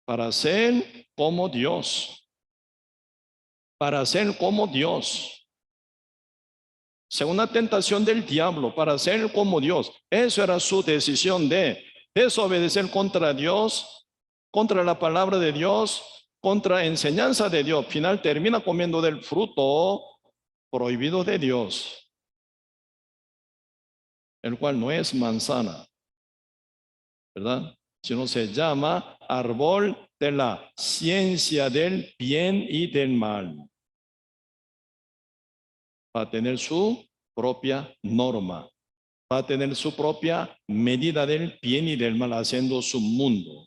Para ser como Dios. Para ser como Dios. Según la tentación del diablo, para ser como Dios. Eso era su decisión de desobedecer contra Dios, contra la palabra de Dios, contra enseñanza de Dios. Al final termina comiendo del fruto prohibido de Dios, el cual no es manzana, ¿verdad? Sino se llama árbol de la ciencia del bien y del mal. Va a tener su propia norma. Va a tener su propia medida del bien y del mal, haciendo su mundo.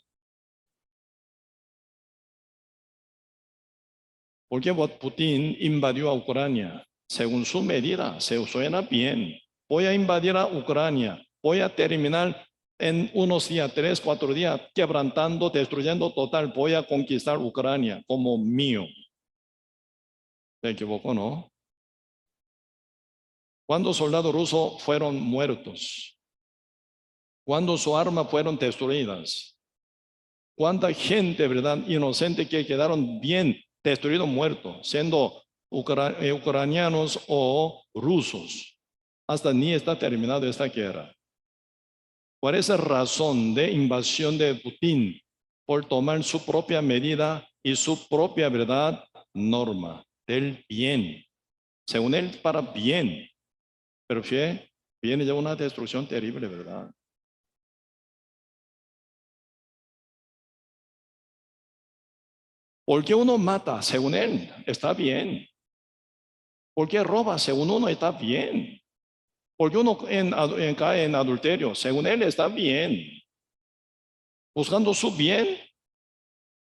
¿Por qué Putin invadió a Ucrania? Según su medida, se suena bien. Voy a invadir a Ucrania. Voy a terminar en unos días, 3, 4 días, quebrantando, destruyendo total. Voy a conquistar Ucrania como mío. Se equivocó, ¿no? ¿Cuántos soldados rusos fueron muertos? ¿Cuántos su arma fueron destruidas? ¿Cuánta gente, verdad, inocente que quedaron bien destruidos, muertos, siendo ucranianos o rusos? Hasta ni está terminada esta guerra. ¿Cuál es la razón de invasión de Putin? Por tomar su propia medida y su propia, verdad, norma del bien. Según él, para bien. Pero viene ya una destrucción terrible, ¿verdad? Porque uno mata, según él, está bien. Porque roba, según uno, está bien. Porque uno cae en adulterio, según él, está bien. Buscando su bien,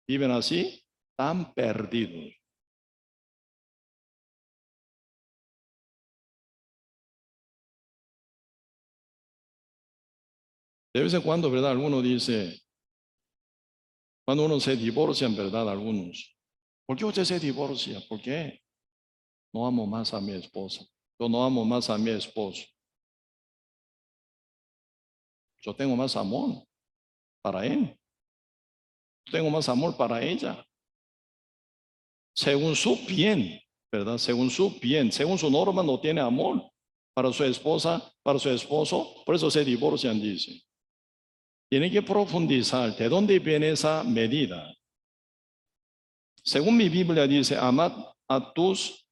viven así, tan perdidos. De vez en cuando, ¿verdad? Alguno dice, cuando uno se divorcia, en verdad, algunos. ¿Por qué usted se divorcia? ¿Por qué? No amo más a mi esposa. Yo no amo más a mi esposo. Yo tengo más amor para él. Tengo más amor para ella. Según su bien, ¿verdad? Según su bien, según su norma no tiene amor para su esposa, para su esposo. Por eso se divorcian, dice. Tiene que profundizar. ¿De dónde viene esa medida? Según mi Biblia dice, amad a tus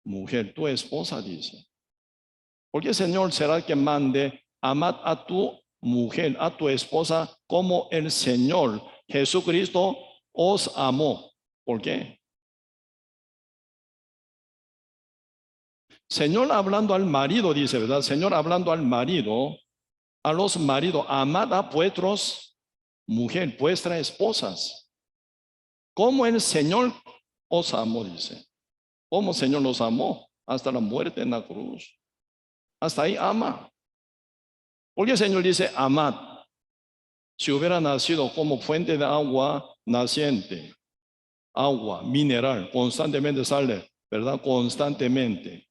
mujer, tu esposa, dice. ¿Por qué, Señor, será que mande amad a tu mujer, a tu esposa como el Señor Jesucristo os amó. ¿Por qué? Señor hablando al marido, dice, ¿verdad? Señor hablando al marido, a los maridos, amad a vuestros mujer, vuestras esposas, como el Señor os amó, dice. Como el Señor los amó hasta la muerte en la cruz. Hasta ahí ama. Porque el Señor dice, amad. Si hubiera nacido como fuente de agua naciente, agua mineral, constantemente sale, ¿verdad? Constantemente.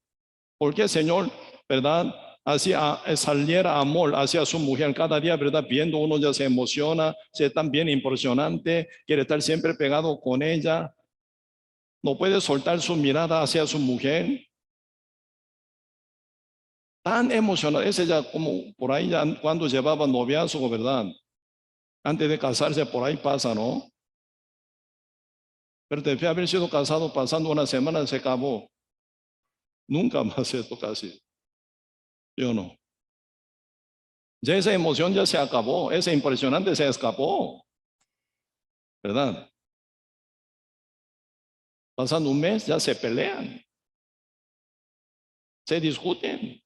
Porque el Señor, ¿verdad? Hacía, saliera amor hacia su mujer cada día, ¿verdad? Viendo uno ya se emociona, se tan bien impresionante, quiere estar siempre pegado con ella. No puede soltar su mirada hacia su mujer. Tan emocionado, ese ya como por ahí ya cuando llevaba noviazgo, ¿verdad? Antes de casarse, por ahí pasa, ¿no? Pero debe haber sido casado pasando una semana, se acabó. Nunca más esto casi. Yo no. Ya esa emoción ya se acabó, ese impresionante se escapó, ¿verdad? Pasando un mes ya se pelean, se discuten.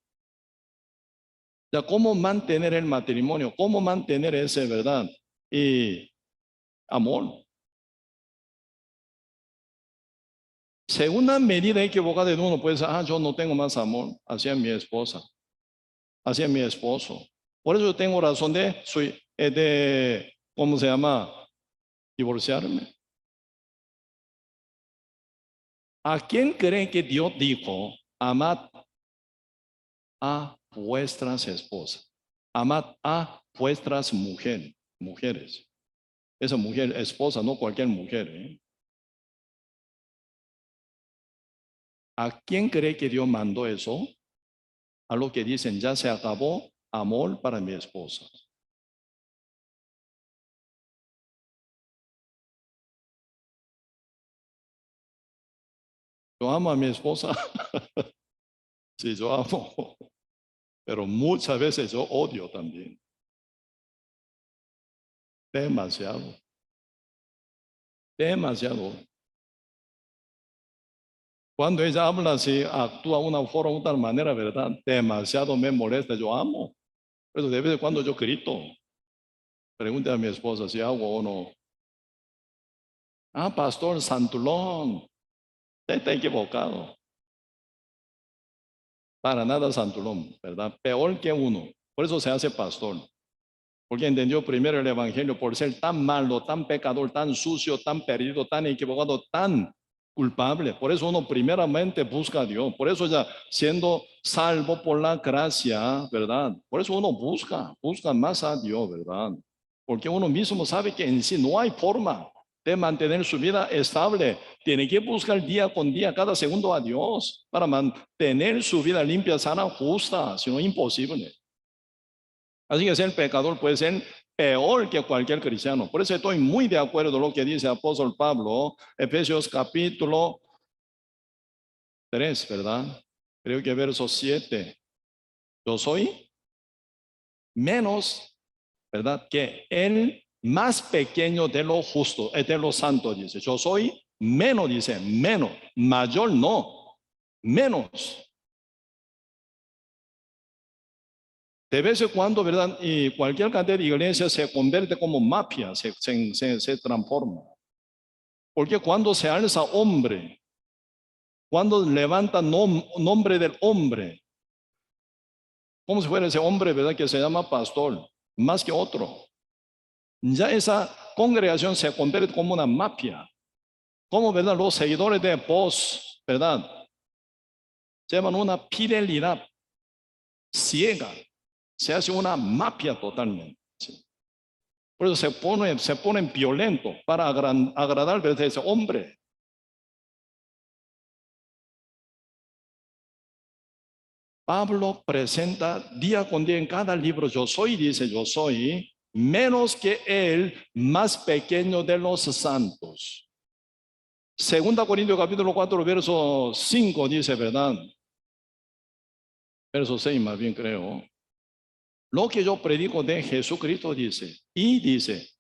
Ya cómo mantener el matrimonio, cómo mantener ese, ¿verdad? Y amor. Segunda medida equivocada de uno puede ser, yo no tengo más amor hacia mi esposa, hacia mi esposo. Por eso yo tengo razón ¿cómo se llama? Divorciarme. ¿A quién creen que Dios dijo, amad a vuestras esposas? Amad a vuestras mujeres. Esa mujer, esposa, no cualquier mujer, ¿eh? ¿A quién cree que Dios mandó eso? A lo que dicen, ya se acabó amor para mi esposa. Yo amo a mi esposa, sí, yo amo, pero muchas veces yo odio también. Demasiado, demasiado. Cuando ella habla así, actúa de una forma, de tal manera, ¿verdad? Demasiado me molesta, yo amo. Pero de vez en cuando yo grito. Pregunte a mi esposa si hago o no. Pastor Santulón, usted está equivocado. Para nada Santulón, ¿verdad? Peor que uno. Por eso se hace pastor. Porque entendió primero el evangelio por ser tan malo, tan pecador, tan sucio, tan perdido, tan equivocado, tan culpable. Por eso uno primeramente busca a Dios. Por eso ya siendo salvo por la gracia, ¿verdad? Por eso uno busca más a Dios, ¿verdad? Porque uno mismo sabe que en sí no hay forma de mantener su vida estable. Tiene que buscar día con día, cada segundo a Dios para mantener su vida limpia, sana, justa, si no imposible. Así que ser pecador puede ser peor que cualquier cristiano. Por eso estoy muy de acuerdo con lo que dice el apóstol Pablo, Efesios capítulo 3, ¿verdad? Creo que verso 7. Yo soy menos, ¿verdad? Que el más pequeño de los justos, de los santos, dice. Yo soy menos, dice, menos. Mayor no, menos. De vez en cuando, ¿verdad? Y cualquier cantidad de iglesia se convierte como mafia, se transforma. Porque cuando se alza hombre, cuando levanta nombre del hombre, como si fuera ese hombre, ¿verdad? Que se llama pastor, más que otro. Ya esa congregación se convierte como una mafia. Como, ¿verdad? Los seguidores de pos, ¿verdad? Llevan una fidelidad ciega. Se hace una mafia totalmente. ¿Sí? Por eso se ponen violentos para agradar a ese hombre. Pablo presenta día con día en cada libro, yo soy, dice, yo soy, menos que el más pequeño de los santos. Segunda Corintios capítulo 4, verso 5 dice, ¿verdad? Verso 6 más bien creo. Lo que yo predico de Jesucristo dice, y dice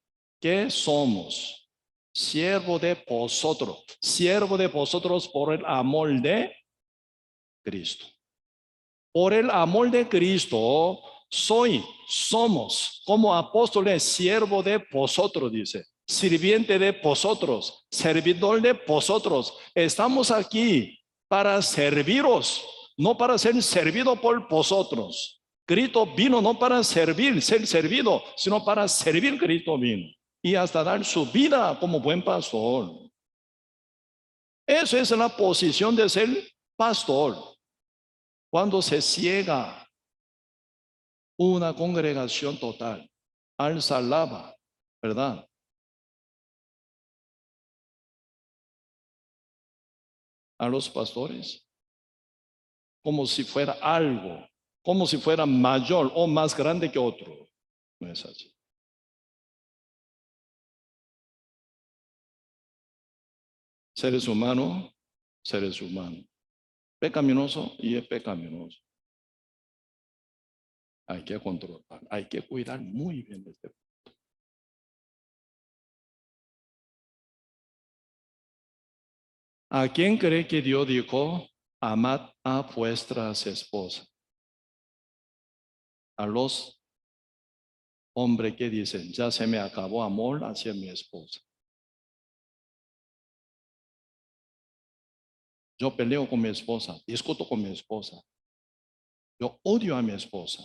que somos siervo de vosotros por el amor de Cristo. Por el amor de Cristo, somos como apóstoles, siervo de vosotros, dice, sirviente de vosotros, servidor de vosotros. Estamos aquí para serviros, no para ser servido por vosotros. Cristo vino no para servir, ser servido, sino para servir. Cristo vino y hasta dar su vida como buen pastor. Esa es la posición de ser pastor. Cuando se ciega una congregación total, alza lava, ¿verdad? A los pastores, como si fuera algo, como si fuera mayor o más grande que otro. No es así. Seres humanos, pecaminoso y es pecaminoso. Hay que controlar, hay que cuidar muy bien de este punto. ¿A quién cree que Dios dijo, amad a vuestras esposas? A los hombres que dicen, ya se me acabó amor hacia mi esposa. Yo peleo con mi esposa, discuto con mi esposa. Yo odio a mi esposa.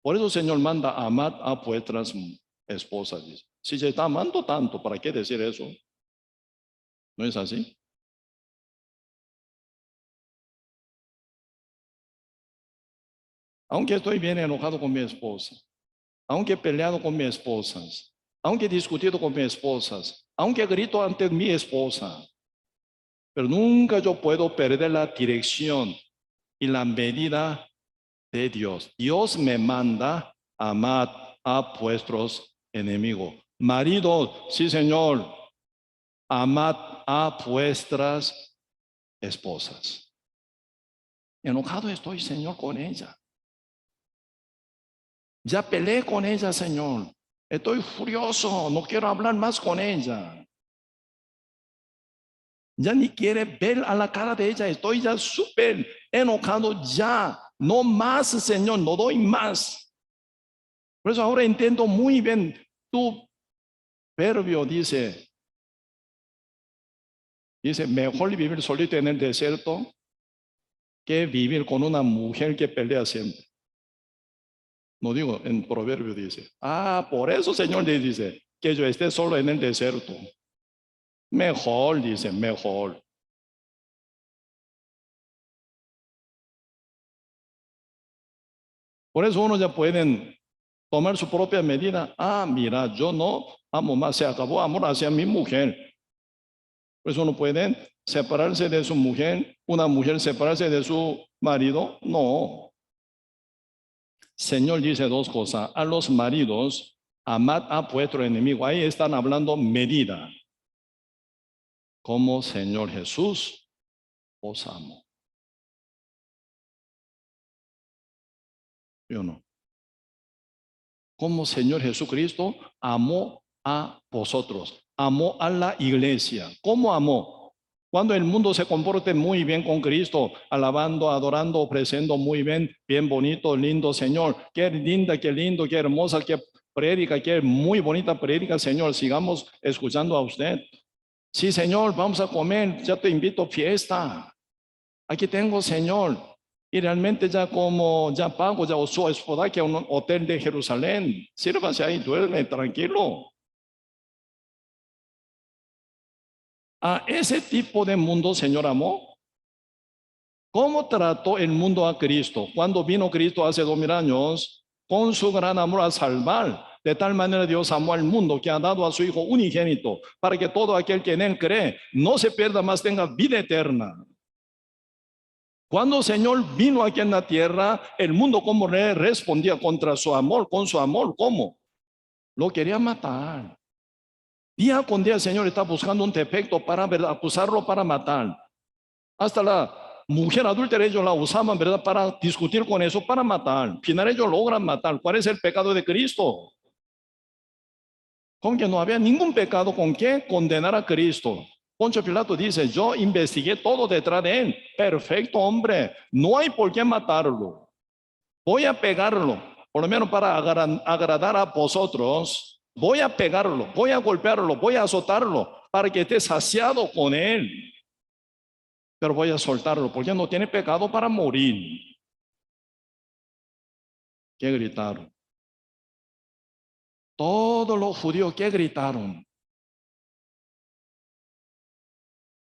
Por eso el Señor manda amad a vuestras esposas. Dice. Si se está amando tanto, ¿para qué decir eso? ¿No es así? Aunque estoy bien enojado con mi esposa, aunque he peleado con mis esposas, aunque he discutido con mis esposas, aunque grito ante mi esposa, pero nunca yo puedo perder la dirección y la medida de Dios. Dios me manda amad a vuestros enemigos. Marido, sí Señor, amad a vuestras esposas. Enojado estoy, Señor, con ella. Ya peleé con ella, Señor. Estoy furioso, no quiero hablar más con ella. Ya ni quiere ver a la cara de ella. Estoy ya súper enojado ya. No más, Señor, no doy más. Por eso ahora entiendo muy bien. Tu proverbio dice, mejor vivir solito en el desierto que vivir con una mujer que pelea siempre. No digo, en proverbio dice, por eso Señor le dice, que yo esté solo en el desierto. Mejor, dice, mejor. Por eso uno ya pueden tomar su propia medida. Mira, yo no amo más, se acabó amor hacia mi mujer. Por eso no pueden separarse de su mujer, una mujer separarse de su marido. No. Señor dice dos cosas. A los maridos, amad a vuestro enemigo. Ahí están hablando medida. Como Señor Jesús os amo. ¿Sí o no? Como Señor Jesucristo amó a vosotros, amó a la iglesia. ¿Cómo amó? Cuando el mundo se comporte muy bien con Cristo, alabando, adorando, ofreciendo muy bien, bien bonito, lindo, Señor. Qué linda, qué lindo, qué hermosa, qué prédica, qué muy bonita prédica, Señor. Sigamos escuchando a usted. Sí, Señor, vamos a comer, ya te invito a fiesta. Aquí tengo, Señor. Y realmente ya como ya pago, ya su hospedaje a un hotel de Jerusalén. Sírvase ahí, duerme tranquilo. A ese tipo de mundo, Señor, amó. ¿Cómo trató el mundo a Cristo? Cuando vino Cristo hace 2000 años, con su gran amor a salvar. De tal manera Dios amó al mundo que ha dado a su Hijo unigénito, para que todo aquel que en él cree no se pierda, más tenga vida eterna. Cuando el Señor vino aquí en la tierra, el mundo como respondía contra su amor, con su amor, ¿cómo? Lo quería matar. Día con día el Señor está buscando un defecto para acusarlo, para matar. Hasta mujer adúltera ellos la usaban, ¿verdad? Para discutir con eso, para matar. Al final ellos logran matar. ¿Cuál es el pecado de Cristo? Con que no había ningún pecado con que condenar a Cristo. Poncio Pilato dice, yo investigué todo detrás de él. Perfecto hombre, no hay por qué matarlo. Voy a pegarlo, por lo menos para agradar a vosotros. Voy a pegarlo, voy a golpearlo, voy a azotarlo para que esté saciado con él. Pero voy a soltarlo porque no tiene pecado para morir. ¿Qué gritaron? Todos los judíos que gritaron,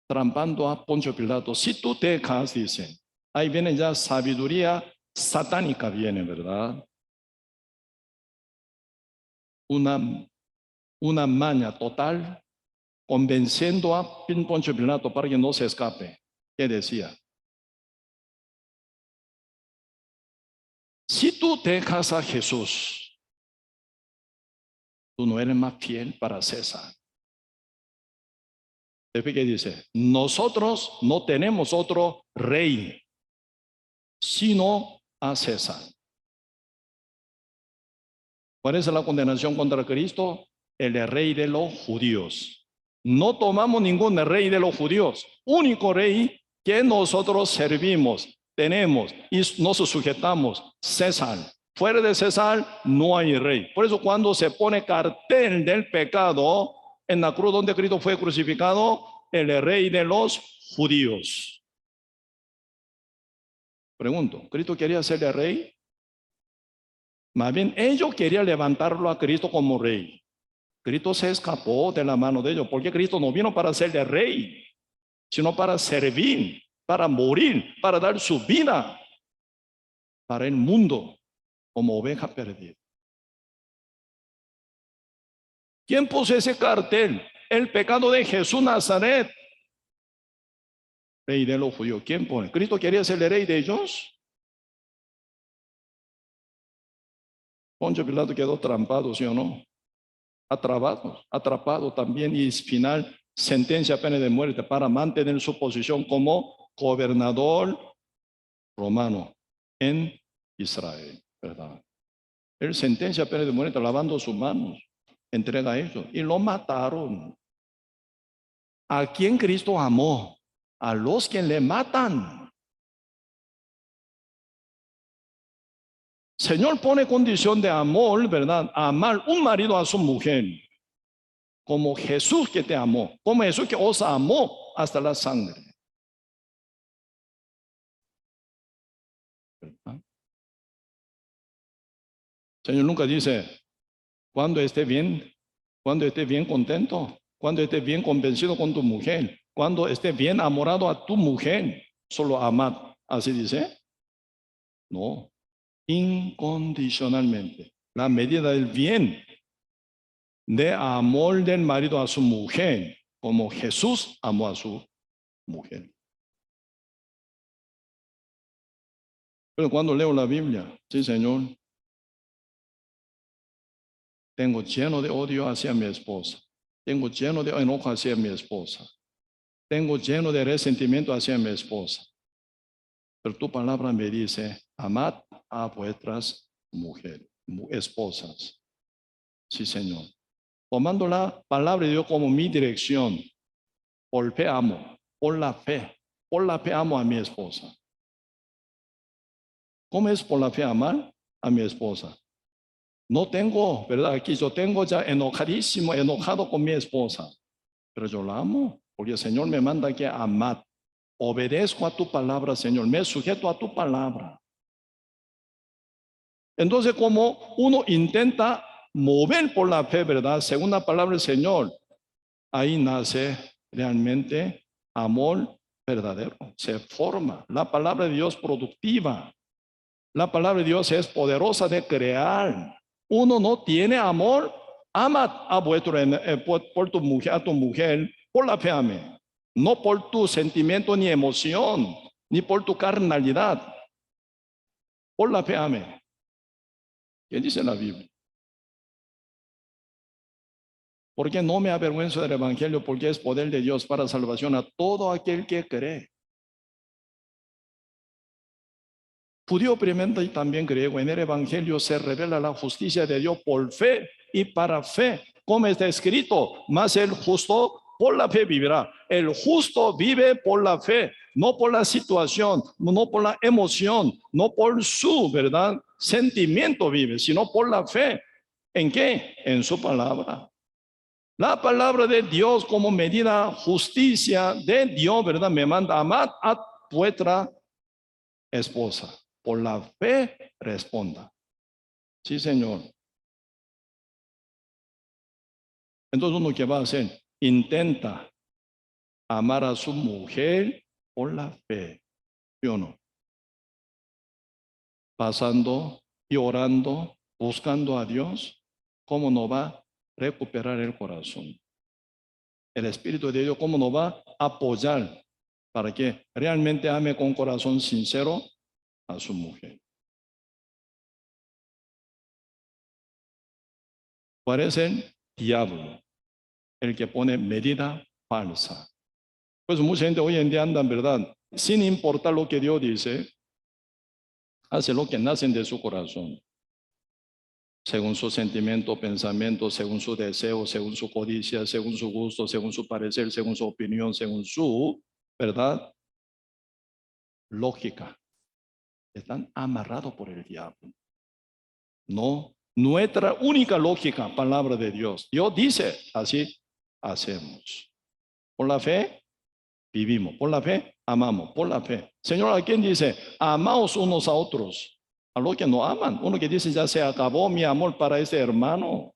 trampando a Poncio Pilato. Si tú te dejas, dice, ahí viene ya sabiduría satánica, viene, ¿verdad? Una maña total, convenciendo a Poncio Pilato para que no se escape. ¿Qué decía? Si tú dejas a Jesús, tú no eres más fiel para César. ¿Qué dice? Nosotros no tenemos otro rey, sino a César. ¿Cuál es la condenación contra Cristo? El rey de los judíos. No tomamos ningún rey de los judíos. Único rey que nosotros servimos, tenemos y nos sujetamos, César. Fuera de César no hay rey. Por eso cuando se pone cartel del pecado en la cruz donde Cristo fue crucificado, el rey de los judíos. Pregunto, ¿Cristo quería ser el rey? Más bien, ellos querían levantarlo a Cristo como rey. Cristo se escapó de la mano de ellos, porque Cristo no vino para ser el rey, sino para servir, para morir, para dar su vida para el mundo como oveja perdida. ¿Quién puso ese cartel? El pecado de Jesús Nazaret, rey de los judíos. ¿Quién pone? ¿Cristo quería ser el rey de ellos? Poncio Pilato quedó trampado, ¿sí o no? Atrapado también, y final sentencia a pena de muerte para mantener su posición como gobernador romano en Israel, ¿verdad? Él sentencia a pena de muerte lavando sus manos, entrega a ellos y lo mataron. ¿A quién Cristo amó? A los que le matan. Señor pone condición de amor, ¿verdad? Amar un marido a su mujer, como Jesús que te amó, como Jesús que os amó hasta la sangre. ¿Verdad? Señor nunca dice, cuando esté bien contento, cuando esté bien convencido con tu mujer, cuando esté bien enamorado a tu mujer, solo amad. ¿Así dice? No, incondicionalmente. La medida del bien de amor del marido a su mujer, como Jesús amó a su mujer. Pero cuando leo la Biblia, sí, Señor, tengo lleno de odio hacia mi esposa, tengo lleno de enojo hacia mi esposa, tengo lleno de resentimiento hacia mi esposa. Pero tu palabra me dice, amad a vuestras mujeres, esposas. Sí, Señor. Tomando la palabra de Dios como mi dirección, por fe amo, por la fe amo a mi esposa. ¿Cómo es por la fe amar a mi esposa? No tengo, ¿verdad? Aquí yo tengo ya enojado con mi esposa, pero yo la amo, porque el Señor me manda que amar. Obedezco a tu palabra, Señor, me sujeto a tu palabra. Entonces, como uno intenta mover por la fe, ¿verdad? Según la palabra del Señor, ahí nace realmente amor verdadero. Se forma la palabra de Dios productiva. La palabra de Dios es poderosa de crear. Uno no tiene amor, ama a por tu mujer, a tu mujer, por la fe ame. No por tu sentimiento ni emoción, ni por tu carnalidad. Por la fe ame. ¿Qué dice la Biblia? Porque no me avergüenzo del evangelio, porque es poder de Dios para salvación a todo aquel que cree. judío primero y también griego, en el Evangelio se revela la justicia de Dios por fe y para fe, como está escrito, mas el justo por la fe vivirá. El justo vive por la fe, no por la situación, no por la emoción, no por su, ¿verdad?, sentimiento vive, sino por la fe. ¿En qué? En su palabra. La palabra de Dios como medida justicia de Dios, ¿verdad? Me manda amar a vuestra esposa. Por la fe responda. Sí, Señor. Entonces uno, ¿qué va a hacer? Intenta amar a su mujer por la fe. ¿Sí o no? Pasando y orando, buscando a Dios, ¿cómo no va a recuperar el corazón? El Espíritu de Dios, ¿cómo no va a apoyar para que realmente ame con corazón sincero a su mujer? ¿Cuál es el diablo? El que pone medida falsa. Pues mucha gente hoy en día anda, en verdad, sin importar lo que Dios dice, hace lo que nace de su corazón, según su sentimiento, pensamiento, según su deseo, según su codicia, según su gusto, según su parecer, según su opinión, según su, ¿verdad?, lógica. Están amarrados por el diablo. No, nuestra única lógica, palabra de Dios. Dios dice, así hacemos. Por la fe vivimos, por la fe amamos, por la fe. Señor, ¿a quién dice? Amaos unos a otros. A los que no aman. Uno que dice, ya se acabó mi amor para ese hermano.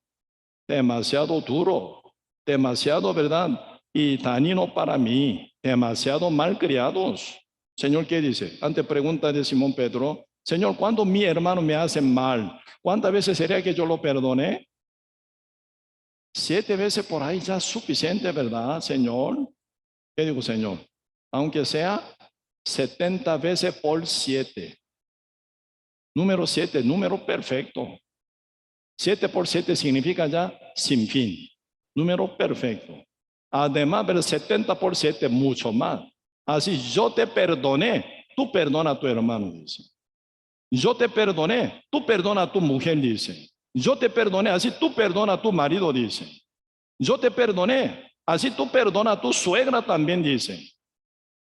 Demasiado duro, demasiado, ¿verdad?, y dañino para mí, demasiado malcriados. Señor, ¿qué dice? Ante pregunta de Simón Pedro, Señor, ¿cuándo mi hermano me hace mal? ¿Cuántas veces sería que yo lo perdone? 7 veces por ahí ya es suficiente, ¿verdad, Señor? ¿Qué digo, Señor? Aunque sea 70 veces por 7. Número 7, número perfecto. 7 por 7 significa ya sin fin. Número perfecto. Además, pero 70 por 7, mucho más. Así, yo te perdoné, tú perdona a tu hermano, dice. Yo te perdoné, tú perdona a tu mujer, dice. Yo te perdoné, así tú perdona a tu marido, dice. Yo te perdoné, así tú perdona a tu suegra también, dice.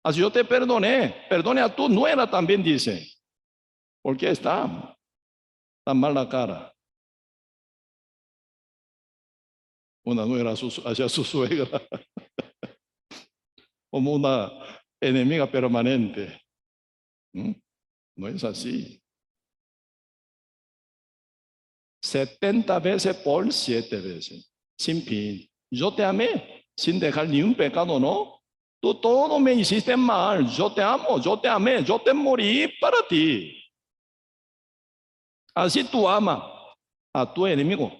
Así yo te perdoné, perdone a tu nuera también, dice. Porque está mal la cara. Una nuera hacia su suegra como una enemiga permanente. No es así. 70 veces por 7 veces, sin fin. Yo te amé, sin dejar ni un pecado, ¿no? Tú todo me hiciste mal, yo te amo, yo te amé, yo te morí para ti. Así tú amas a tu enemigo.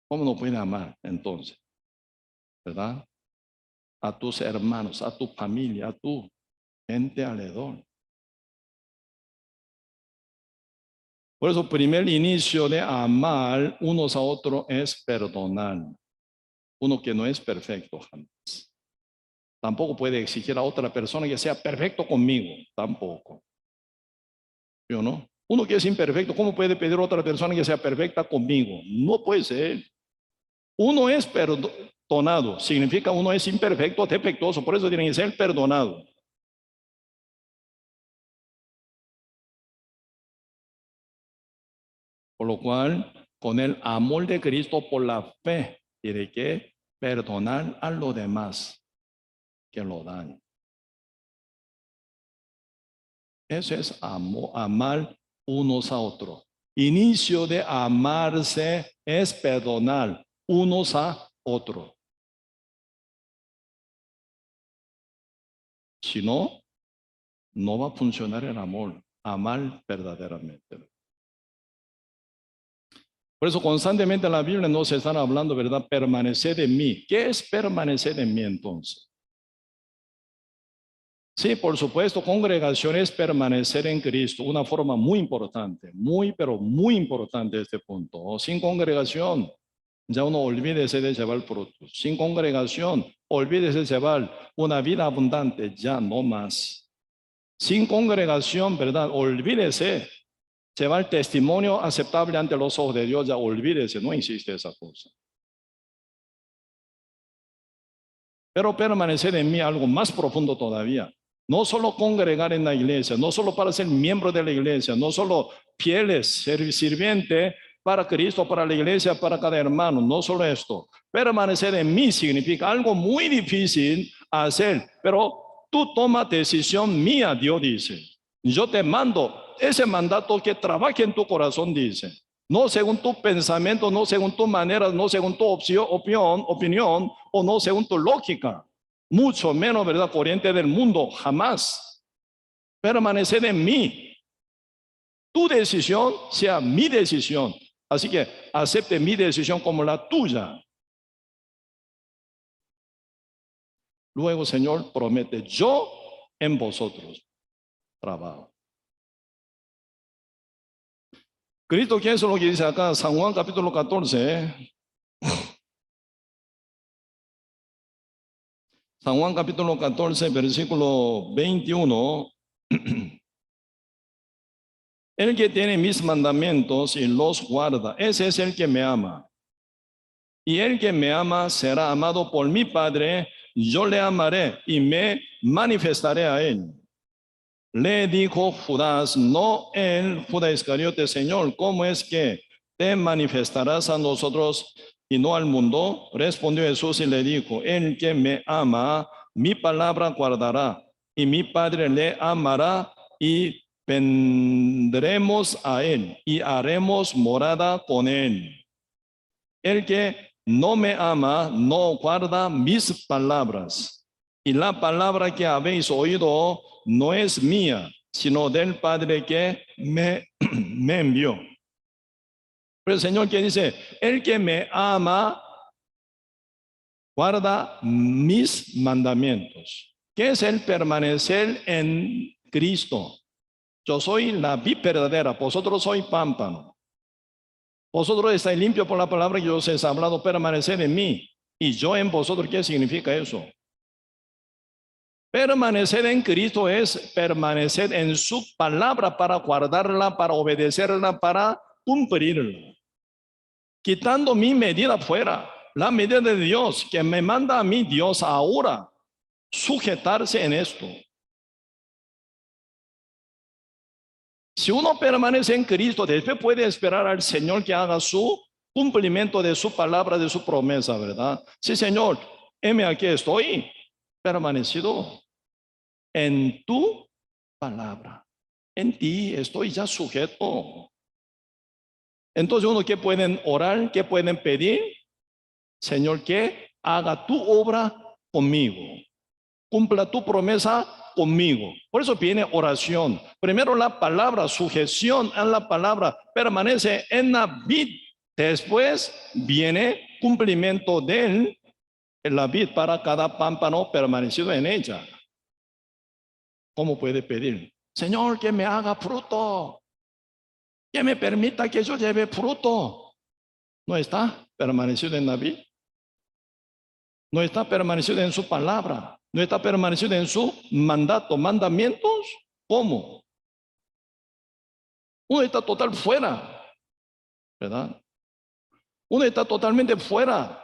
¿Cómo no puedes amar entonces? ¿Verdad? A tus hermanos, a tu familia, a tu gente alrededor. Por eso, primer inicio de amar unos a otros es perdonar. Uno que no es perfecto jamás. Tampoco puede exigir a otra persona que sea perfecto conmigo. Tampoco. ¿Yo no? Uno que es imperfecto, ¿cómo puede pedir a otra persona que sea perfecta conmigo? No puede ser. Uno es perdonado. Significa uno es imperfecto, defectuoso. Por eso tiene que ser perdonado. Por lo cual, con el amor de Cristo por la fe, tiene que perdonar a los demás que lo dan. Eso es amor, amar unos a otros. Inicio de amarse es perdonar unos a otros. Si no, no va a funcionar el amor. Amar verdaderamente. Por eso constantemente en la Biblia nos están hablando, ¿verdad? Permanecer en mí. ¿Qué es permanecer en mí entonces? Sí, por supuesto, congregación es permanecer en Cristo, una forma muy importante, muy, pero muy importante este punto. Sin congregación, ya uno olvídese de llevar frutos. Sin congregación, olvídese de llevar una vida abundante, ya no más. sin congregación, ¿verdad? Olvídese. Llevar testimonio aceptable ante los ojos de Dios, ya olvídese, no existe esa cosa. Pero permanecer en mí algo más profundo todavía. No solo congregar en la iglesia, no solo para ser miembro de la iglesia, no solo fieles, sirviente para Cristo, para la iglesia, para cada hermano, no solo esto. Permanecer en mí significa algo muy difícil hacer, pero tú tomas decisión mía, Dios dice. Yo te mando ese mandato que trabaje en tu corazón, dice. No según tu pensamiento, no según tu manera, no según tu opinión, o no según tu lógica. Mucho menos, ¿verdad? Corriente del mundo, jamás. Permanecer en mí. Tu decisión sea mi decisión. Así que acepte mi decisión como la tuya. Luego, Señor, promete, yo en vosotros trabajo. Cristo, ¿qué es lo que dice acá? San Juan capítulo 14. San Juan capítulo 14, versículo 21. El que tiene mis mandamientos y los guarda, ese es el que me ama. Y el que me ama será amado por mi Padre, yo le amaré y me manifestaré a él. Le dijo Judas, no él, Judas Iscariote, Señor, ¿cómo es que te manifestarás a nosotros y no al mundo? Respondió Jesús y le dijo, el que me ama, mi palabra guardará, y mi Padre le amará, y vendremos a él, y haremos morada con él. El que no me ama, no guarda mis palabras. Y la palabra que habéis oído no es mía, sino del Padre que me envió. Pero el Señor que dice, el que me ama, guarda mis mandamientos. ¿Qué es el permanecer en Cristo? Yo soy la vid verdadera, vosotros sois pámpano. Vosotros estáis limpios por la palabra que yo os he hablado, permanecer en mí. Y yo en vosotros, ¿qué significa eso? Permanecer en Cristo es permanecer en su palabra para guardarla, para obedecerla, para cumplirla. Quitando mi medida fuera, la medida de Dios que me manda a mí Dios ahora, sujetarse en esto. Si uno permanece en Cristo, después puede esperar al Señor que haga su cumplimiento de su palabra, de su promesa, ¿verdad? Sí, Señor, heme aquí estoy, permanecido en tu palabra. En ti estoy ya sujeto. Entonces uno, ¿qué pueden orar? ¿Qué pueden pedir? Señor, que haga tu obra conmigo. Cumpla tu promesa conmigo. Por eso viene oración. Primero la palabra, sujeción a la palabra, permanece en la vid. Después viene cumplimiento de la vid para cada pámpano permanecido en ella. ¿Cómo puede pedir? Señor, que me haga fruto, que me permita que yo lleve fruto. ¿No está permanecido en la vid? ¿No está permanecido en su palabra? ¿No está permanecido en su mandato, mandamientos? ¿Cómo? Uno está total fuera, ¿verdad? Uno está totalmente fuera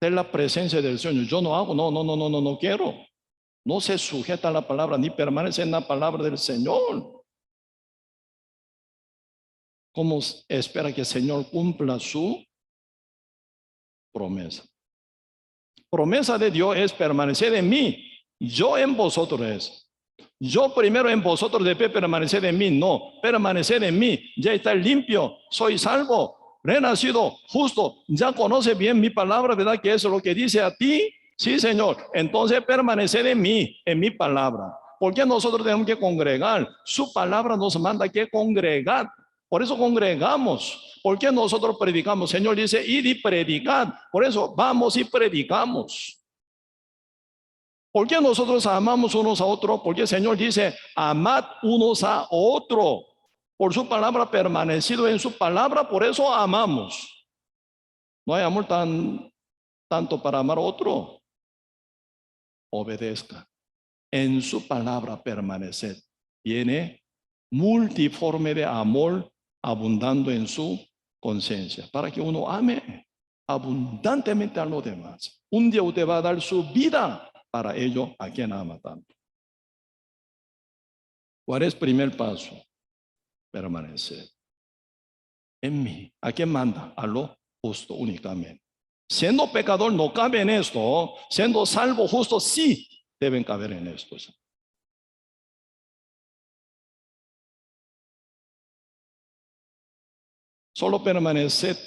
de la presencia del Señor. Yo no hago, no quiero. No se sujeta a la palabra ni permanece en la palabra del Señor. ¿Cómo espera que el Señor cumpla su promesa? Promesa de Dios es permanecer en mí, yo en vosotros es. Yo primero en vosotros debe permanecer en mí, no, permanecer en mí, ya está limpio, soy salvo, renacido, justo, ya conoce bien mi palabra, ¿verdad? Que eso es lo que dice a ti, sí, Señor. Entonces permanecer en mí, en mi palabra. ¿Por qué nosotros tenemos que congregar? Su palabra nos manda que congregar. Por eso congregamos. ¿Por qué nosotros predicamos? Señor dice, id y predicad. Por eso vamos y predicamos. ¿Por qué nosotros amamos unos a otros? Porque el Señor dice, amad unos a otros. Por su palabra, permanecido en su palabra, por eso amamos. No hay amor tanto para amar a otro. Obedezca. en su palabra permaneced. Tiene multiforme de amor abundando en su conciencia, para que uno ame abundantemente a los demás. Un día usted va a dar su vida para ello a quien ama tanto. ¿Cuál es el primer paso? Permanecer en mí. ¿A quién manda? A lo justo únicamente. Siendo pecador no cabe en esto. Siendo salvo justo sí deben caber en esto. Solo permanecer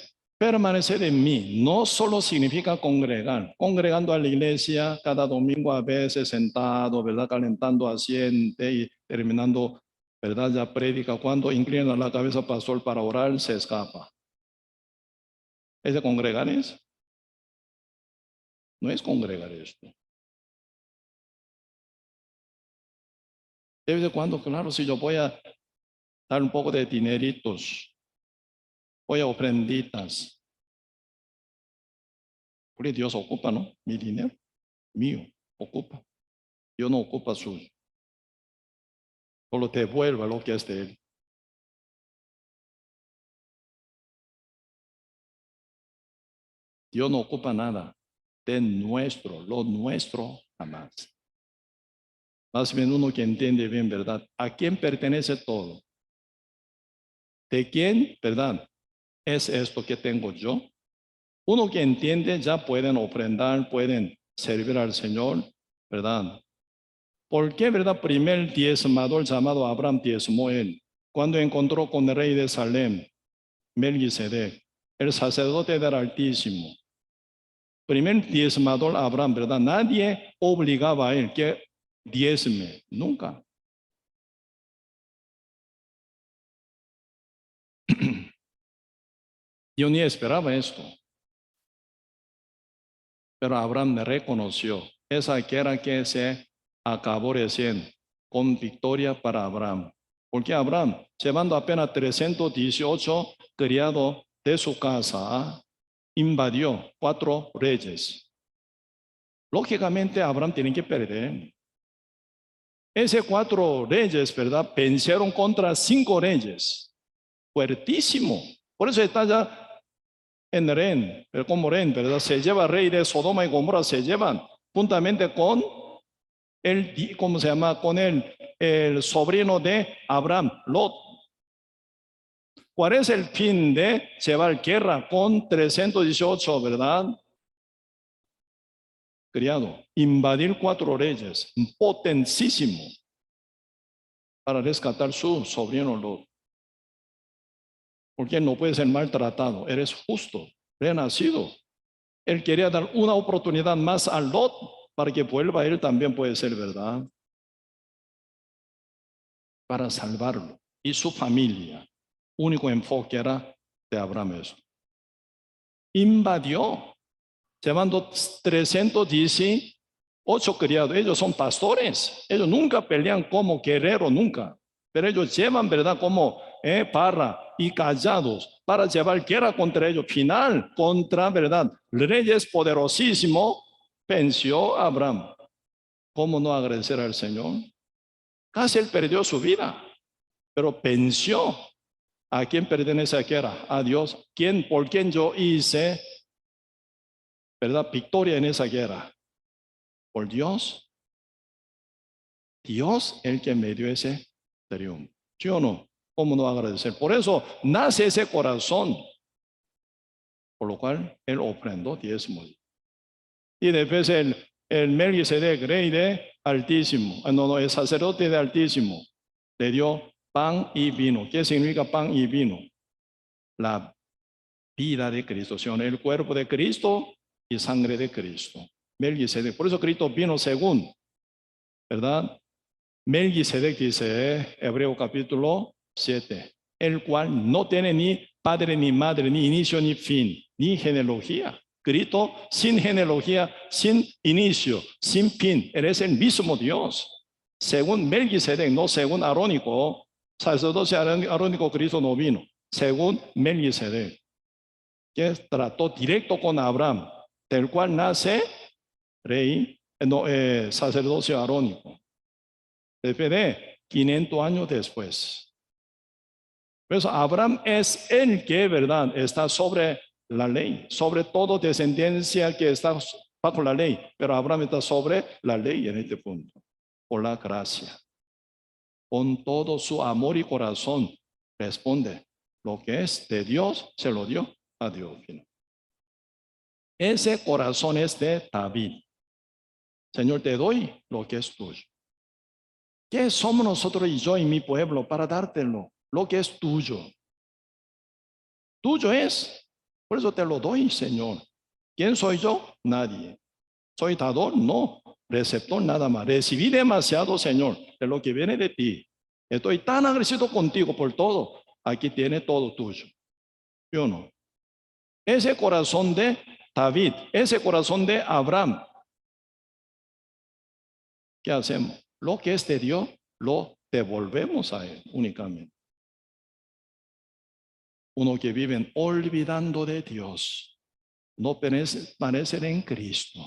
en mí no solo significa congregar, congregando a la iglesia cada domingo a veces sentado, ¿verdad? Calentando asiento y terminando, ¿verdad? Ya prédica. Cuando inclina la cabeza pastor para orar, se escapa. ¿Ese congregar es? No es congregar esto. De vez en cuando, claro, si yo voy a dar un poco de dineritos, voy a ofrenditas, porque Dios ocupa, ¿no? Mi dinero, mío, ocupa. Dios no ocupa suyo. Solo te devuelva lo que es de Él. Dios no ocupa nada de nuestro, lo nuestro jamás. Más bien uno que entiende bien, ¿verdad? ¿A quién pertenece todo? ¿De quién, verdad? ¿Es esto que tengo yo? Uno que entiende ya pueden ofrendar, pueden servir al Señor, ¿verdad? ¿Por qué, verdad? Primer diezmador llamado Abraham diezmó él. Cuando encontró con el rey de Salem, Melquisedec, el sacerdote del Altísimo. Primer diezmador Abraham, ¿verdad? Nadie obligaba a él que diezme, nunca. Yo ni esperaba esto. Pero Abraham me reconoció. Esa guerra que se acabó recién con victoria para Abraham. Porque Abraham, llevando apenas 318 criados de su casa, invadió 4 reyes. Lógicamente Abraham tiene que perder. Ese 4 reyes, ¿verdad? Vencieron contra 5 reyes. Fuertísimo. Por eso está ya en Ren, pero como Ren, ¿verdad? Se lleva rey de Sodoma y Gomorra, se llevan juntamente con el, ¿cómo se llama? Con el sobrino de Abraham, Lot. ¿Cuál es el fin de llevar guerra con 318, verdad? Criado, invadir 4 reyes, potentísimo, para rescatar su sobrino Lot. Porque él no puede ser maltratado, eres justo, renacido. Él quería dar una oportunidad más a Lot para que vuelva, él también puede ser, ¿verdad? Para salvarlo y su familia. Único enfoque era de Abraham eso. Invadió, llevando 318 criados. Ellos son pastores. Ellos nunca pelean como guerreros, nunca. Pero ellos llevan, ¿verdad? Como parra y callados para llevar guerra contra ellos. Final, contra, ¿verdad? Reyes poderosísimos, venció a Abraham. ¿Cómo no agradecer al Señor? Casi él perdió su vida, pero venció. ¿A quién pertenece la guerra? A Dios. ¿Por quién yo hice, verdad, victoria en esa guerra? Por Dios. Dios el que me dio ese triunfo. ¿Sí o no? ¿Cómo no agradecer? Por eso nace ese corazón, por lo cual él ofrendó diezmos. Y después el Melquisedec, rey de Altísimo, el sacerdote de Altísimo, le dio pan y vino. ¿Qué significa pan y vino? La vida de Cristo, sino el cuerpo de Cristo y sangre de Cristo. Melquisedec. Por eso Cristo vino según, ¿verdad? Melquisedec dice, Hebreo capítulo 7, el cual no tiene ni padre ni madre, ni inicio ni fin, ni genealogía. Cristo sin genealogía, sin inicio, sin fin. Eres el mismo Dios. Según Melquisedec, no según Arónico. Sacerdocio arónico, Cristo no vino. Según Melquisedec, que trató directo con Abraham, del cual nace rey, sacerdocio arónico. después de 500 años después. Por eso Abraham es el que, ¿verdad?, está sobre la ley, sobre todo descendencia que está bajo la ley, pero Abraham está sobre la ley en este punto, por la gracia. Con todo su amor y corazón responde, lo que es de Dios se lo dio a Dios. Ese corazón es de David. Señor, te doy lo que es tuyo. ¿Qué somos nosotros y yo y mi pueblo para dártelo? Lo que es tuyo. Tuyo es. Por eso te lo doy, Señor. ¿Quién soy yo? Nadie. ¿Soy dador? No. Receptor nada más. Recibí demasiado, Señor, de lo que viene de ti. Estoy tan agradecido contigo por todo. Aquí tiene todo tuyo. Yo no. Ese corazón de David, ese corazón de Abraham, ¿qué hacemos? Lo que es de Dios, lo devolvemos a Él únicamente. Uno que vive olvidando de Dios, no permanecen en Cristo,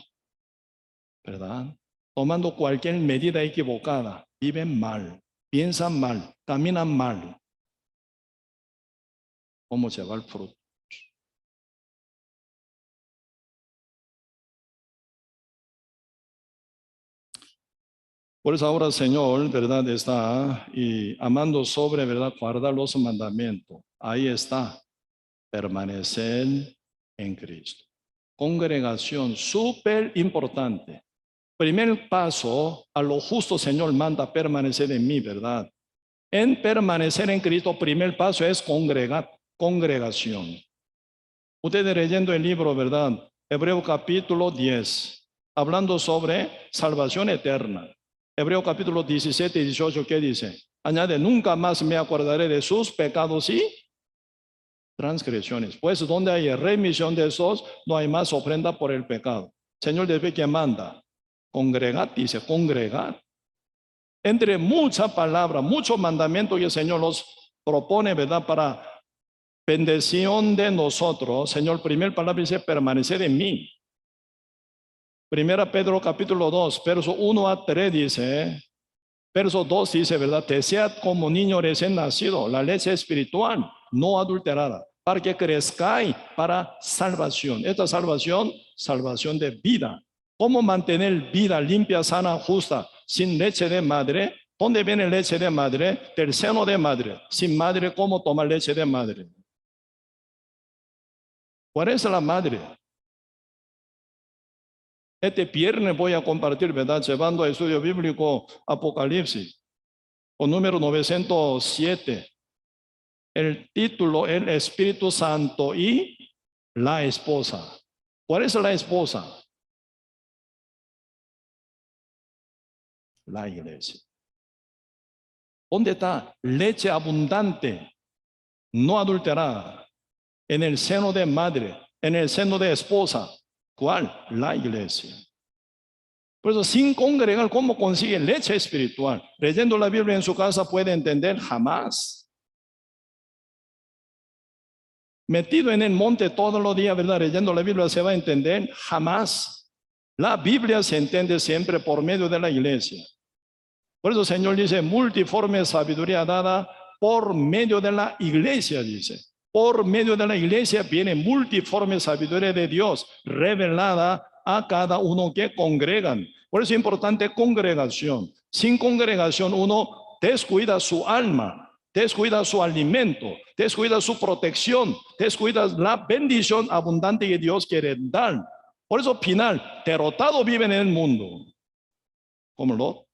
¿verdad? Tomando cualquier medida equivocada, viven mal, piensan mal, caminan mal. ¿Cómo se va el fruto? Por eso ahora, Señor, ¿verdad? Está y amando sobre, ¿verdad? Guardar los mandamientos. Ahí está, permanecer en Cristo. Congregación, súper importante. Primer paso, a lo justo, Señor, manda permanecer en mí, ¿verdad? En permanecer en Cristo, primer paso es congregación. Ustedes leyendo el libro, ¿verdad? Hebreo capítulo 10, hablando sobre salvación eterna. Hebreo capítulo 17 y 18, ¿qué dice? Añade, nunca más me acordaré de sus pecados y transgresiones. Pues donde hay remisión de esos, no hay más ofrenda por el pecado. Señor, ¿desde que manda? Congregad, dice, congregad. Entre muchas palabras, muchos mandamientos que el Señor nos propone, ¿verdad? Para bendición de nosotros, Señor, primer palabra dice, permanecer en mí. Primera Pedro capítulo 2, verso 1 a 3 dice, verso 2 dice, ¿verdad? Desead como niño recién nacido, la leche espiritual, no adulterada, para que crezcáis para salvación. Esta salvación, salvación de vida. ¿Cómo mantener vida limpia, sana, justa, sin leche de madre? ¿Dónde viene leche de madre? Del seno de madre. Sin madre, ¿cómo tomar leche de madre? ¿Cuál es la madre? Este viernes voy a compartir, ¿verdad? Llevando a estudio bíblico Apocalipsis, o número 907. El título, el Espíritu Santo y la esposa. ¿Cuál es la esposa? La iglesia. ¿Dónde está? Leche abundante, no adulterada, en el seno de madre, en el seno de esposa. ¿Cuál? La iglesia. Por eso, sin congregar, ¿cómo consigue leche espiritual? Leyendo la Biblia en su casa puede entender jamás. Metido en el monte todos los días, ¿verdad? Leyendo la Biblia se va a entender jamás. La Biblia se entiende siempre por medio de la iglesia. Por eso el Señor dice, multiforme sabiduría dada por medio de la iglesia, dice. Por medio de la iglesia viene multiforme sabiduría de Dios revelada a cada uno que congregan. Por eso es importante congregación. Sin congregación uno descuida su alma, descuida su alimento, descuida su protección, descuida la bendición abundante que Dios quiere dar. Por eso, final, derrotado viven en el mundo. ¿Cómo lo?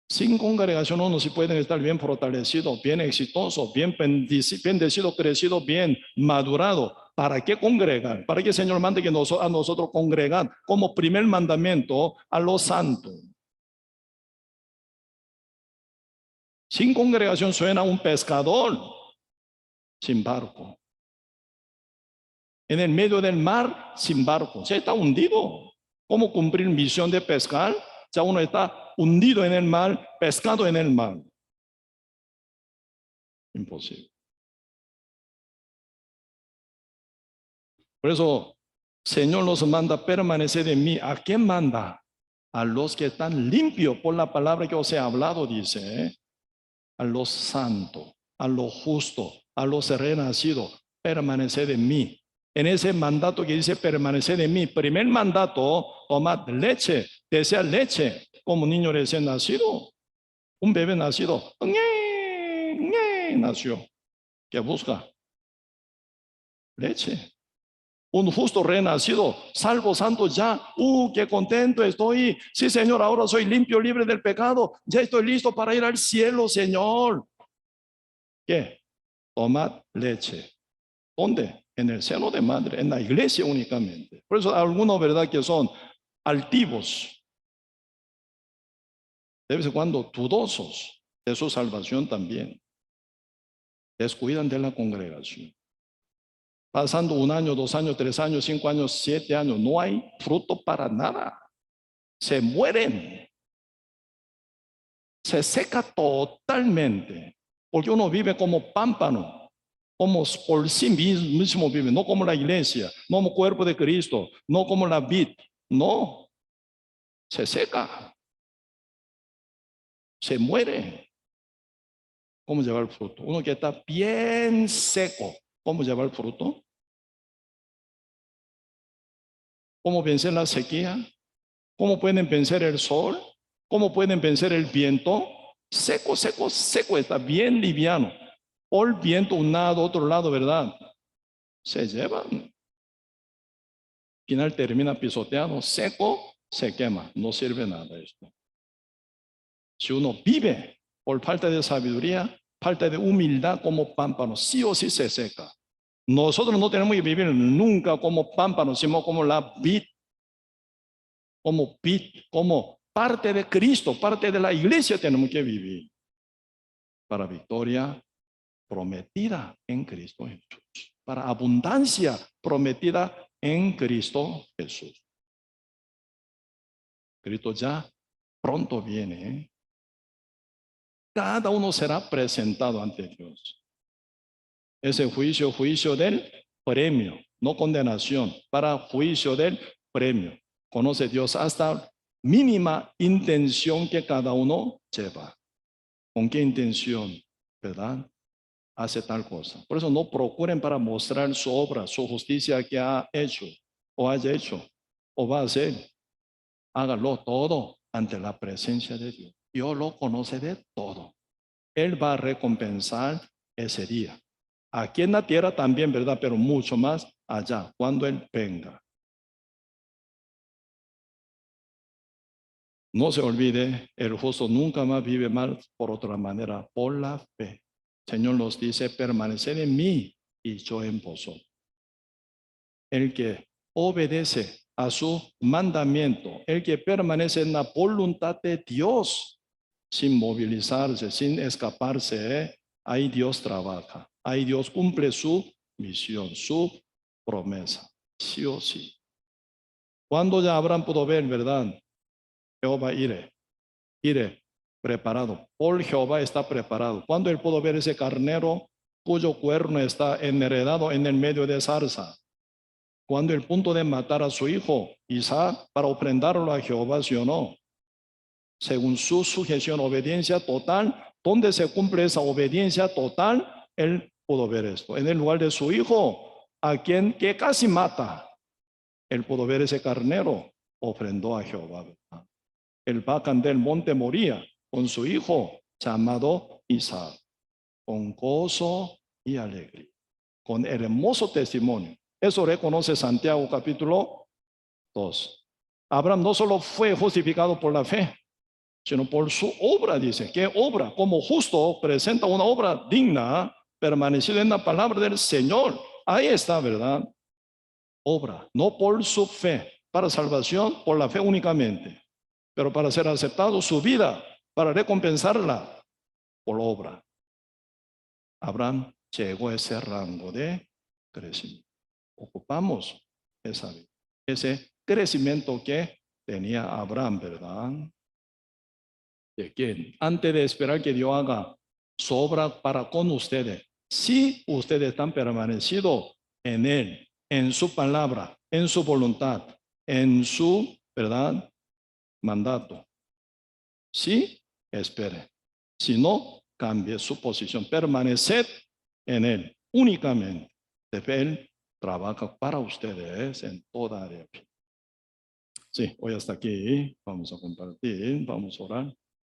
Sin congregación uno sí puede estar bien fortalecido, bien exitoso, bien bendecido, crecido, bien madurado. ¿Para qué congregar? ¿Para qué el Señor manda que a nosotros congregar como primer mandamiento a los santos? Sin congregación suena un pescador sin barco. En el medio del mar sin barco. Se está hundido. ¿Cómo cumplir misión de pescar? Ya uno está hundido en el mar, pescado en el mar. Imposible. Por eso Señor los manda permanecer en mí. ¿A quién manda? A los que están limpios por la palabra que os he hablado, dice, ¿eh? A los santos, a los justos, a los renacidos, permanecer en mí. En ese mandato que dice permanecer en mí, primer mandato, tomad leche, desea leche, como un niño recién nacido, un bebé nacido, nació, que busca leche. Un justo renacido, salvo, santo ya. Qué contento estoy. Sí, Señor, ahora soy limpio, libre del pecado. Ya estoy listo para ir al cielo, Señor. ¿Qué? Tomad leche. ¿Dónde? En el seno de madre, en la iglesia únicamente. Por eso algunos, ¿verdad?, que son altivos, de vez en cuando dudosos de su salvación también. Descuidan de la congregación. Pasando 1 año, 2 años, 3 años, 5 años, 7 años, no hay fruto para nada. Se mueren. Se seca totalmente. Porque uno vive como pámpano. Como por sí mismo vive, no como la iglesia, no como cuerpo de Cristo, no como la vid. No. Se seca. Se muere. ¿Cómo llevar el fruto? Uno que está bien seco, ¿cómo llevar el fruto? ¿Cómo vencer la sequía? ¿Cómo pueden vencer el sol? ¿Cómo pueden vencer el viento? Seco, seco, seco, está bien liviano. Por viento, un lado, otro lado, ¿verdad? Se llevan. Al final termina pisoteado, seco, se quema. No sirve nada esto. Si uno vive por falta de sabiduría, falta de humildad como pámpano, sí o sí se seca. Nosotros no tenemos que vivir nunca como pámpano, sino como la vid, como parte de Cristo, parte de la iglesia tenemos que vivir para victoria prometida en Cristo Jesús, para abundancia prometida en Cristo Jesús. Cristo ya pronto viene, ¿eh? Cada uno será presentado ante Dios. Ese juicio del premio, no condenación, para juicio del premio. Conoce Dios hasta mínima intención que cada uno lleva. ¿Con qué intención, verdad?, hace tal cosa? Por eso no procuren para mostrar su obra, su justicia que ha hecho, o haya hecho, o va a hacer. Hágalo todo ante la presencia de Dios. Dios lo conoce de todo. Él va a recompensar ese día. Aquí en la tierra también, ¿verdad? Pero mucho más allá, cuando Él venga. No se olvide, el justo nunca más vive mal por otra manera, por la fe. El Señor nos dice, permanecer en mí y yo en vosotros. El que obedece a su mandamiento, el que permanece en la voluntad de Dios, sin movilizarse, sin escaparse, ahí Dios trabaja, ahí Dios cumple su misión, su promesa, sí o sí. Cuando ya Abraham pudo ver, ¿verdad? Jehová iré preparado. Por Jehová está preparado. Cuando él pudo ver ese carnero cuyo cuerno está enheredado en el medio de zarza. Cuando el punto de matar a su hijo Isaac para ofrendarlo a Jehová, ¿sí o no? Según su sujeción, obediencia total, donde se cumple esa obediencia total, él pudo ver esto. En el lugar de su hijo, a quien que casi mata, él pudo ver ese carnero, ofrendó a Jehová, ¿verdad? El Bacán del monte moría con su hijo llamado Isaac, con gozo y alegría, con hermoso testimonio. Eso reconoce Santiago capítulo 2. Abraham no solo fue justificado por la fe, sino por su obra, dice. ¿Qué obra? Como justo presenta una obra digna, permanecida en la palabra del Señor. Ahí está, ¿verdad? Obra, no por su fe, para salvación, por la fe únicamente, pero para ser aceptado su vida, para recompensarla por obra. Abraham llegó a ese rango de crecimiento. Ocupamos ese crecimiento que tenía Abraham, ¿verdad? ¿De quién? Antes de esperar que Dios haga su obra para con ustedes, si ustedes están permanecidos en Él, en su palabra, en su voluntad, en su, ¿verdad?, mandato. Sí, espere. Si no, cambie su posición. Permaneced en Él únicamente. Él trabaja para ustedes en toda área. Sí, hoy hasta aquí. Vamos a compartir, vamos a orar.